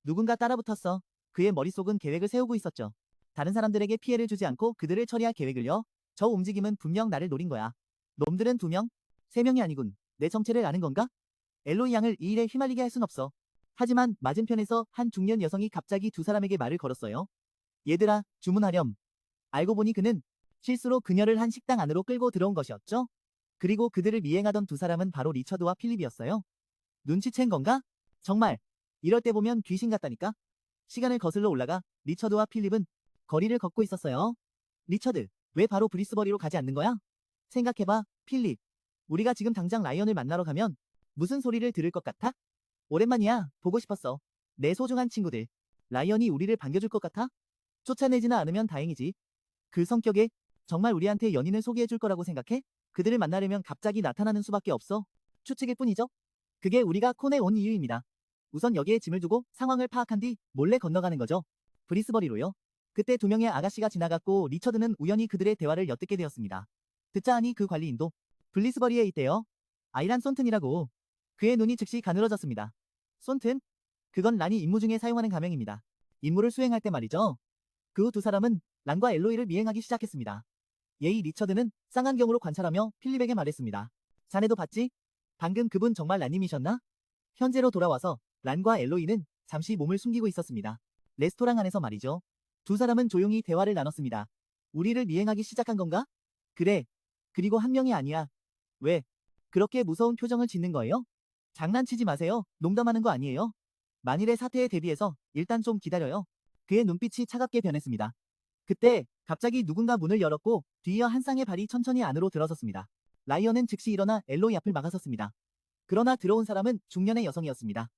누군가 따라붙었어. 그의 머릿속은 계획을 세우고 있었죠. 다른 사람들에게 피해를 주지 않고 그들을 처리할 계획을요. 저 움직임은 분명 나를 노린 거야. 놈들은 2명? 3명이 아니군. 내 정체를 아는 건가? 엘로이 양을 이 일에 휘말리게 할 순 없어. 하지만 맞은편에서 한 중년 여성이 갑자기 두 사람에게 말을 걸었어요. 얘들아, 주문하렴. 알고 보니 그는 실수로 그녀를 한 식당 안으로 끌고 들어온 것이었죠. 그리고 그들을 미행하던 두 사람은 바로 리처드와 필립이었어요. 눈치챈 건가? 정말. 이럴 때 보면 귀신 같다니까. 시간을 거슬러 올라가 리처드와 필립은 거리를 걷고 있었어요. 리처드, 왜 바로 브리스버리로 가지 않는 거야? 생각해봐, 필립. 우리가 지금 당장 라이언을 만나러 가면 무슨 소리를 들을 것 같아? 오랜만이야. 보고 싶었어. 내 소중한 친구들. 라이언이 우리를 반겨줄 것 같아? 쫓아내지는 않으면 다행이지. 그 성격에 정말 우리한테 연인을 소개해줄 거라고 생각해? 그들을 만나려면 갑자기 나타나는 수밖에 없어. 추측일 뿐이죠. 그게 우리가 콘에 온 이유입니다. 우선 여기에 짐을 두고 상황을 파악한 뒤 몰래 건너가는 거죠. 브리스버리로요. 그때 2명의 아가씨가 지나갔고 리처드는 우연히 그들의 대화를 엿듣게 되었습니다. 듣자 하니 그 관리인도 블리스버리에 있대요. 아이란 손튼이라고. 그의 눈이 즉시 가늘어졌습니다. 손튼? 그건 란이 임무 중에 사용하는 가명입니다. 임무를 수행할 때 말이죠. 그 후 두 사람은 란과 엘로이를 미행하기 시작했습니다. 예의 리처드는 쌍안경으로 관찰하며 필립에게 말했습니다. 자네도 봤지? 방금 그분 정말 란님이셨나? 현재로 돌아와서 란과 엘로이는 잠시 몸을 숨기고 있었습니다. 레스토랑 안에서 말이죠. 두 사람은 조용히 대화를 나눴습니다. 우리를 미행하기 시작한 건가? 그래. 그리고 한 명이 아니야. 왜? 그렇게 무서운 표정을 짓는 거예요? 장난치지 마세요. 농담하는 거 아니에요. 만일의 사태에 대비해서 일단 좀 기다려요. 그의 눈빛이 차갑게 변했습니다. 그때 갑자기 누군가 문을 열었고 뒤이어 한 쌍의 발이 천천히 안으로 들어섰습니다. 라이언은 즉시 일어나 엘로이 앞을 막아섰습니다. 그러나 들어온 사람은 중년의 여성이었습니다.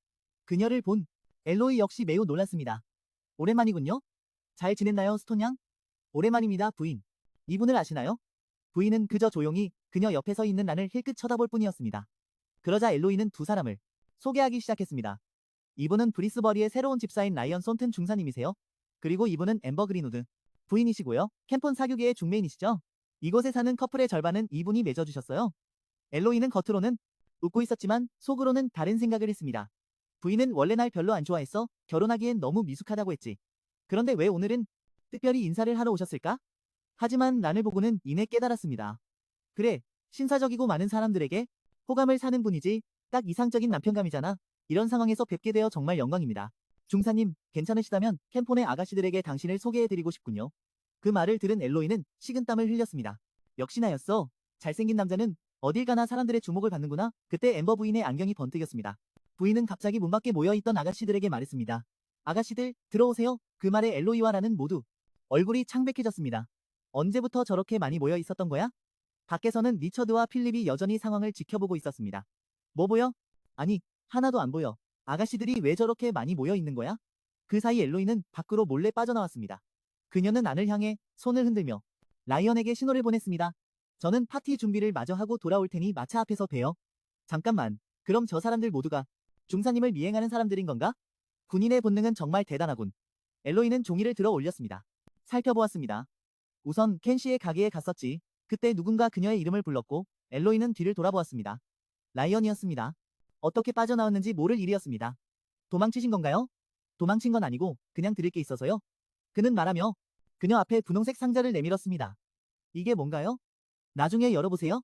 그녀를 본 엘로이 역시 매우 놀랐습니다. 오랜만이군요. 잘 지냈나요, 스톤 양? 오랜만입니다, 부인. 이분을 아시나요? 부인은 그저 조용히 그녀 옆에 서 있는 란을 힐끗 쳐다볼 뿐이었습니다. 그러자 엘로이는 두 사람을 소개하기 시작했습니다. 이분은 브리스버리의 새로운 집사인 라이언 손튼 중사님이세요. 그리고 이분은 엠버 그린우드 부인이시고요. 캠폰 사교계의 중매인이시죠. 이곳에 사는 커플의 절반은 이분이 맺어주셨어요. 엘로이는 겉으로는 웃고 있었지만 속으로는 다른 생각을 했습니다. 부인은 원래 날 별로 안 좋아했어. 결혼하기엔 너무 미숙하다고 했지. 그런데 왜 오늘은 특별히 인사를 하러 오셨을까? 하지만 란을 보고는 이내 깨달았습니다. 그래, 신사적이고 많은 사람들에게 호감을 사는 분이지. 딱 이상적인 남편감이잖아. 이런 상황에서 뵙게 되어 정말 영광입니다. 중사님, 괜찮으시다면 캠폰의 아가씨들에게 당신을 소개해드리고 싶군요. 그 말을 들은 엘로이는 식은땀을 흘렸습니다. 역시나였어. 잘생긴 남자는 어딜 가나 사람들의 주목을 받는구나. 그때 엠버 부인의 안경이 번뜩였습니다. 부인은 갑자기 문 밖에 모여있던 아가씨들에게 말했습니다. 아가씨들, 들어오세요. 그 말에 엘로이와 라는 모두 얼굴이 창백해졌습니다. 언제부터 저렇게 많이 모여 있었던 거야? 밖에서는 리처드와 필립이 여전히 상황을 지켜보고 있었습니다. 뭐 보여? 아니, 하나도 안 보여. 아가씨들이 왜 저렇게 많이 모여 있는 거야? 그 사이 엘로이는 밖으로 몰래 빠져나왔습니다. 그녀는 안을 향해 손을 흔들며 라이언에게 신호를 보냈습니다. 저는 파티 준비를 마저 하고 돌아올 테니 마차 앞에서 봬요. 잠깐만, 그럼 저 사람들 모두가 중사님을 미행하는 사람들인 건가? 군인의 본능은 정말 대단하군. 엘로이는 종이를 들어 올렸습니다. 살펴보았습니다. 우선 켄 씨의 가게에 갔었지. 그때 누군가 그녀의 이름을 불렀고 엘로이는 뒤를 돌아보았습니다. 라이언이었습니다. 어떻게 빠져나왔는지 모를 일이었습니다. 도망치신 건가요? 도망친 건 아니고 그냥 드릴 게 있어서요. 그는 말하며 그녀 앞에 분홍색 상자를 내밀었습니다. 이게 뭔가요? 나중에 열어보세요.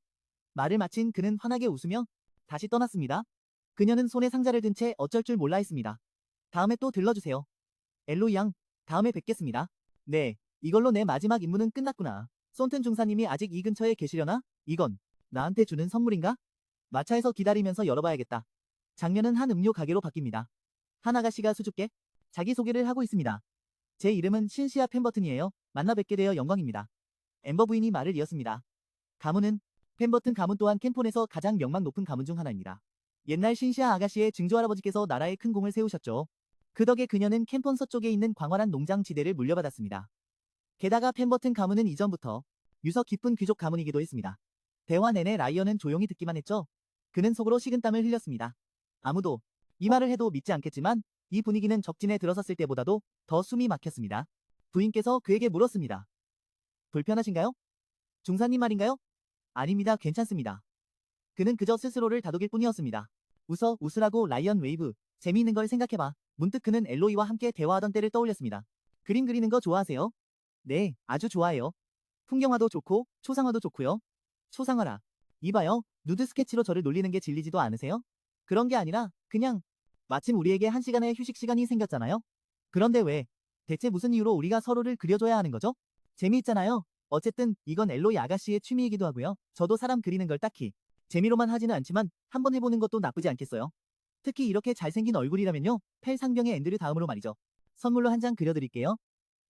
말을 마친 그는 환하게 웃으며 다시 떠났습니다. 그녀는 손에 상자를 든 채 어쩔 줄 몰라 했습니다. 다음에 또 들러주세요. 엘로이 양, 다음에 뵙겠습니다. 네, 이걸로 내 마지막 임무는 끝났구나. 손튼 중사님이 아직 이 근처에 계시려나? 이건 나한테 주는 선물인가? 마차에서 기다리면서 열어봐야겠다. 장면은 한 음료 가게로 바뀝니다. 한 아가씨가 수줍게 자기소개를 하고 있습니다. 제 이름은 신시아 펜버튼이에요. 만나 뵙게 되어 영광입니다. 엠버 부인이 말을 이었습니다. 가문은 펜버튼 가문 또한 캔폰에서 가장 명망 높은 가문 중 하나입니다. 옛날 신시아 아가씨의 증조할아버지께서 나라에 큰 공을 세우셨죠. 그 덕에 그녀는 캔폰 서쪽에 있는 광활한 농장 지대를 물려받았습니다. 게다가 펜버튼 가문은 이전부터 유서 깊은 귀족 가문이기도 했습니다. 대화 내내 라이언은 조용히 듣기만 했죠. 그는 속으로 식은땀을 흘렸습니다. 아무도 이 말을 해도 믿지 않겠지만 이 분위기는 적진에 들어섰을 때보다도 더 숨이 막혔습니다. 부인께서 그에게 물었습니다. 불편하신가요? 중사님 말인가요? 아닙니다. 괜찮습니다. 그는 그저 스스로를 다독일 뿐이었습니다. 웃으라고 라이언 웨이브. 재미있는 걸 생각해봐. 문득 그는 엘로이와 함께 대화하던 때를 떠올렸습니다. 그림 그리는 거 좋아하세요? 네, 아주 좋아해요. 풍경화도 좋고 초상화도 좋고요. 초상화라. 이봐요. 누드 스케치로 저를 놀리는 게 질리지도 않으세요? 그런 게 아니라 그냥 마침 우리에게 한 시간의 휴식 시간이 생겼잖아요. 그런데 왜? 대체 무슨 이유로 우리가 서로를 그려줘야 하는 거죠? 재미있잖아요. 어쨌든 이건 엘로이 아가씨의 취미이기도 하고요. 저도 사람 그리는 걸 딱히 재미로만 하지는 않지만 한번 해보는 것도 나쁘지 않겠어요. 특히 이렇게 잘생긴 얼굴이라면요. 펠 상병의 앤드류 다음으로 말이죠. 선물로 한 장 그려드릴게요.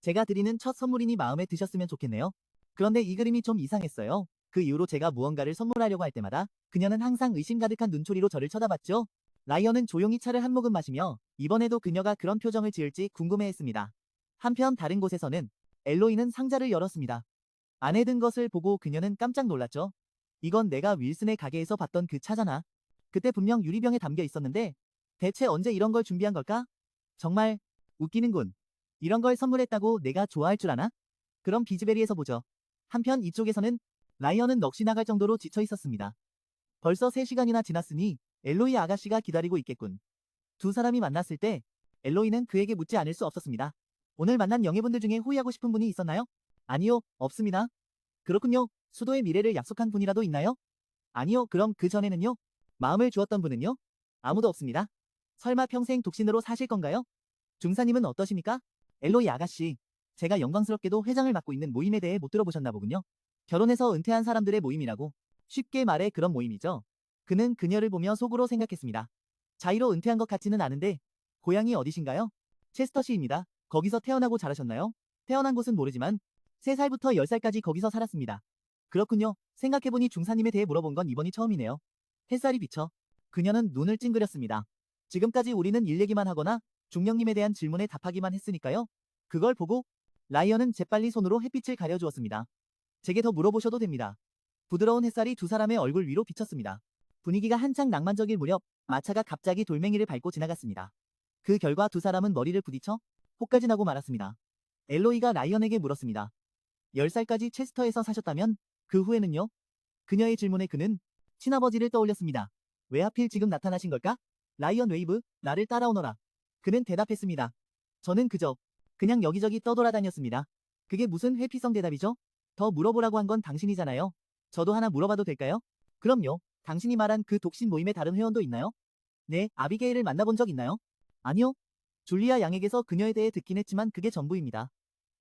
제가 드리는 첫 선물이니 마음에 드셨으면 좋겠네요. 그런데 이 그림이 좀 이상했어요. 그 이후로 제가 무언가를 선물하려고 할 때마다 그녀는 항상 의심 가득한 눈초리로 저를 쳐다봤죠. 라이언은 조용히 차를 한 모금 마시며 이번에도 그녀가 그런 표정을 지을지 궁금해했습니다. 한편 다른 곳에서는 엘로이는 상자를 열었습니다. 안에 든 것을 보고 그녀는 깜짝 놀랐죠. 이건 내가 윌슨의 가게에서 봤던 그 차잖아. 그때 분명 유리병에 담겨 있었는데 대체 언제 이런 걸 준비한 걸까? 정말 웃기는군. 이런 걸 선물했다고 내가 좋아할 줄 아나? 그럼 비즈베리에서 보죠. 한편 이쪽에서는 라이언은 넋이 나갈 정도로 지쳐 있었습니다. 벌써 3시간이나 지났으니 엘로이 아가씨가 기다리고 있겠군. 두 사람이 만났을 때 엘로이는 그에게 묻지 않을 수 없었습니다. 오늘 만난 영예분들 중에 호위하고 싶은 분이 있었나요? 아니요, 없습니다. 그렇군요. 수도의 미래를 약속한 분이라도 있나요? 아니요, 그럼 그 전에는요? 마음을 주었던 분은요? 아무도 없습니다. 설마 평생 독신으로 사실 건가요? 중사님은 어떠십니까? 엘로이 아가씨, 제가 영광스럽게도 회장을 맡고 있는 모임에 대해 못 들어보셨나 보군요. 결혼해서 은퇴한 사람들의 모임이라고. 쉽게 말해 그런 모임이죠. 그는 그녀를 보며 속으로 생각했습니다. 자의로 은퇴한 것 같지는 않은데 고향이 어디신가요? 체스터시입니다. 거기서 태어나고 자라셨나요? 태어난 곳은 모르지만 3살부터 10살까지 거기서 살았습니다. 그렇군요. 생각해보니 중사님에 대해 물어본 건 이번이 처음이네요. 햇살이 비쳐 그녀는 눈을 찡그렸습니다. 지금까지 우리는 일 얘기만 하거나 중령님에 대한 질문에 답하기만 했으니까요. 그걸 보고 라이언은 재빨리 손으로 햇빛을 가려주었습니다. 제게 더 물어보셔도 됩니다. 부드러운 햇살이 두 사람의 얼굴 위로 비쳤습니다. 분위기가 한창 낭만적일 무렵 마차가 갑자기 돌멩이를 밟고 지나갔습니다. 그 결과 두 사람은 머리를 부딪혀 혹가지나고 말았습니다. 엘로이가 라이언에게 물었습니다. 10살까지 체스터에서 사셨다면 그 후에는요? 그녀의 질문에 그는 친아버지를 떠올렸습니다. 왜 하필 지금 나타나신 걸까? 라이언 웨이브, 나를 따라오너라. 그는 대답했습니다. 저는 그냥 여기저기 떠돌아다녔습니다. 그게 무슨 회피성 대답이죠? 더 물어보라고 한 건 당신이잖아요. 저도 하나 물어봐도 될까요? 그럼요. 당신이 말한 그 독신 모임의 다른 회원도 있나요? 네, 아비게일을 만나본 적 있나요? 아니요. 줄리아 양에게서 그녀에 대해 듣긴 했지만 그게 전부입니다.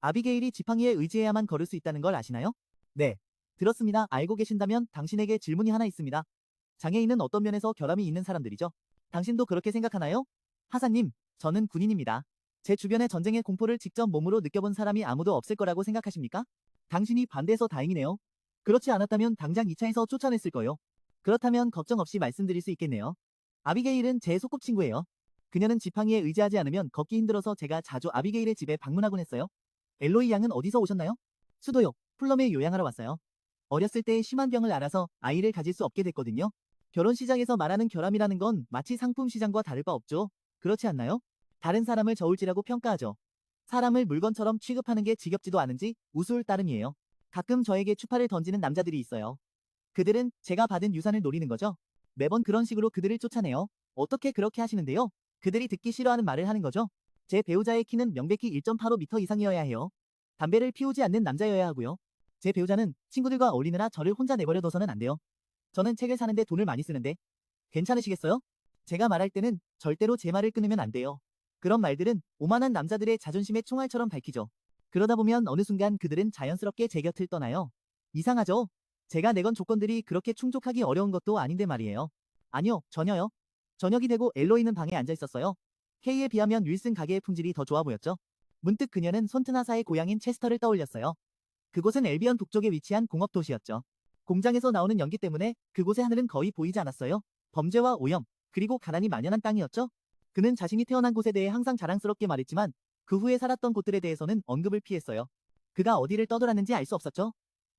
아비게일이 지팡이에 의지해야만 걸을 수 있다는 걸 아시나요? 네. 들었습니다. 알고 계신다면 당신에게 질문이 하나 있습니다. 장애인은 어떤 면에서 결함이 있는 사람들이죠? 당신도 그렇게 생각하나요? 하사님, 저는 군인입니다. 제 주변의 전쟁의 공포를 직접 몸으로 느껴본 사람이 아무도 없을 거라고 생각하십니까? 당신이 반대해서 다행이네요. 그렇지 않았다면 당장 2차에서 쫓아냈을 거요. 그렇다면 걱정 없이 말씀드릴 수 있겠네요. 아비게일은 제 소꿉친구예요. 그녀는 지팡이에 의지하지 않으면 걷기 힘들어서 제가 자주 아비게일의 집에 방문하곤 했어요. 엘로이 양은 어디서 오셨나요? 수도요. 풀럼에 요양하러 왔어요. 어렸을 때 심한 병을 앓아서 아이를 가질 수 없게 됐거든요. 결혼 시장에서 말하는 결함이라는 건 마치 상품 시장과 다를 바 없죠. 그렇지 않나요? 다른 사람을 저울질하고 평가하죠. 사람을 물건처럼 취급하는 게 지겹지도 않은지 우스울 따름이에요. 가끔 저에게 추파를 던지는 남자들이 있어요. 그들은 제가 받은 유산을 노리는 거죠. 매번 그런 식으로 그들을 쫓아내요. 어떻게 그렇게 하시는데요? 그들이 듣기 싫어하는 말을 하는 거죠. 제 배우자의 키는 명백히 1.85m 이상이어야 해요. 담배를 피우지 않는 남자여야 하고요. 제 배우자는 친구들과 어울리느라 저를 혼자 내버려둬서는 안 돼요. 저는 책을 사는데 돈을 많이 쓰는데 괜찮으시겠어요? 제가 말할 때는 절대로 제 말을 끊으면 안 돼요. 그런 말들은 오만한 남자들의 자존심의 총알처럼 밝히죠. 그러다 보면 어느 순간 그들은 자연스럽게 제 곁을 떠나요. 이상하죠? 제가 내건 조건들이 그렇게 충족하기 어려운 것도 아닌데 말이에요. 아니요, 전혀요. 저녁이 되고 엘로이는 방에 앉아 있었어요. K에 비하면 윌슨 가게의 품질이 더 좋아 보였죠. 문득 그녀는 손트나사의 고향인 체스터를 떠올렸어요. 그곳은 엘비언 북쪽에 위치한 공업 도시였죠. 공장에서 나오는 연기 때문에 그곳의 하늘은 거의 보이지 않았어요. 범죄와 오염, 그리고 가난이 만연한 땅이었죠. 그는 자신이 태어난 곳에 대해 항상 자랑스럽게 말했지만 그 후에 살았던 곳들에 대해서는 언급을 피했어요. 그가 어디를 떠돌았는지 알 수 없었죠.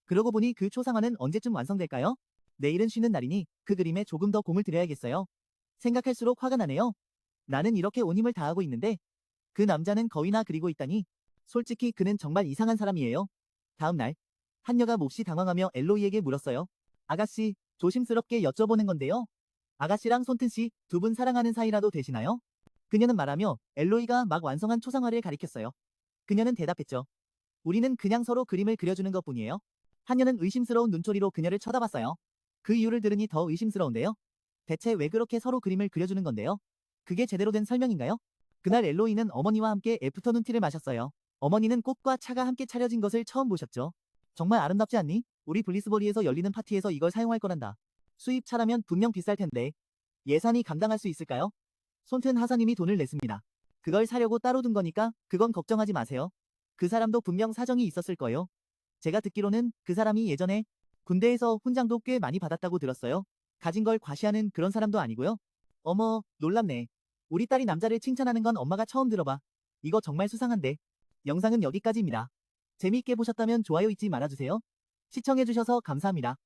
그러고 보니 그 초상화는 언제쯤 완성될까요? 내일은 쉬는 날이니 그 그림에 조금 더 공을 들여야겠어요. 생각할수록 화가 나네요. 나는 이렇게 온 힘을 다하고 있는데 그 남자는 거위나 그리고 있다니. 솔직히 그는 정말 이상한 사람이에요. 다음 날 한여가 몹시 당황하며 엘로이에게 물었어요. 아가씨, 조심스럽게 여쭤보는 건데요. 아가씨랑 손튼씨 두 분 사랑하는 사이라도 되시나요? 그녀는 말하며 엘로이가 막 완성한 초상화를 가리켰어요. 그녀는 대답했죠. 우리는 그냥 서로 그림을 그려주는 것뿐이에요. 한여는 의심스러운 눈초리로 그녀를 쳐다봤어요. 그 이유를 들으니 더 의심스러운데요. 대체 왜 그렇게 서로 그림을 그려주는 건데요? 그게 제대로 된 설명인가요? 그날 엘로이는 어머니와 함께 애프터눈 티를 마셨어요. 어머니는 꽃과 차가 함께 차려진 것을 처음 보셨죠. 정말 아름답지 않니? 우리 블리스버리에서 열리는 파티에서 이걸 사용할 거란다. 수입차라면 분명 비쌀 텐데 예산이 감당할 수 있을까요? 손튼 하사님이 돈을 냈습니다. 그걸 사려고 따로 둔 거니까 그건 걱정하지 마세요. 그 사람도 분명 사정이 있었을 거예요. 제가 듣기로는 그 사람이 예전에 군대에서 훈장도 꽤 많이 받았다고 들었어요. 가진 걸 과시하는 그런 사람도 아니고요. 어머, 놀랍네. 우리 딸이 남자를 칭찬하는 건 엄마가 처음 들어봐. 이거 정말 수상한데. 영상은 여기까지입니다. 재미있게 보셨다면 좋아요 잊지 말아주세요. 시청해주셔서 감사합니다.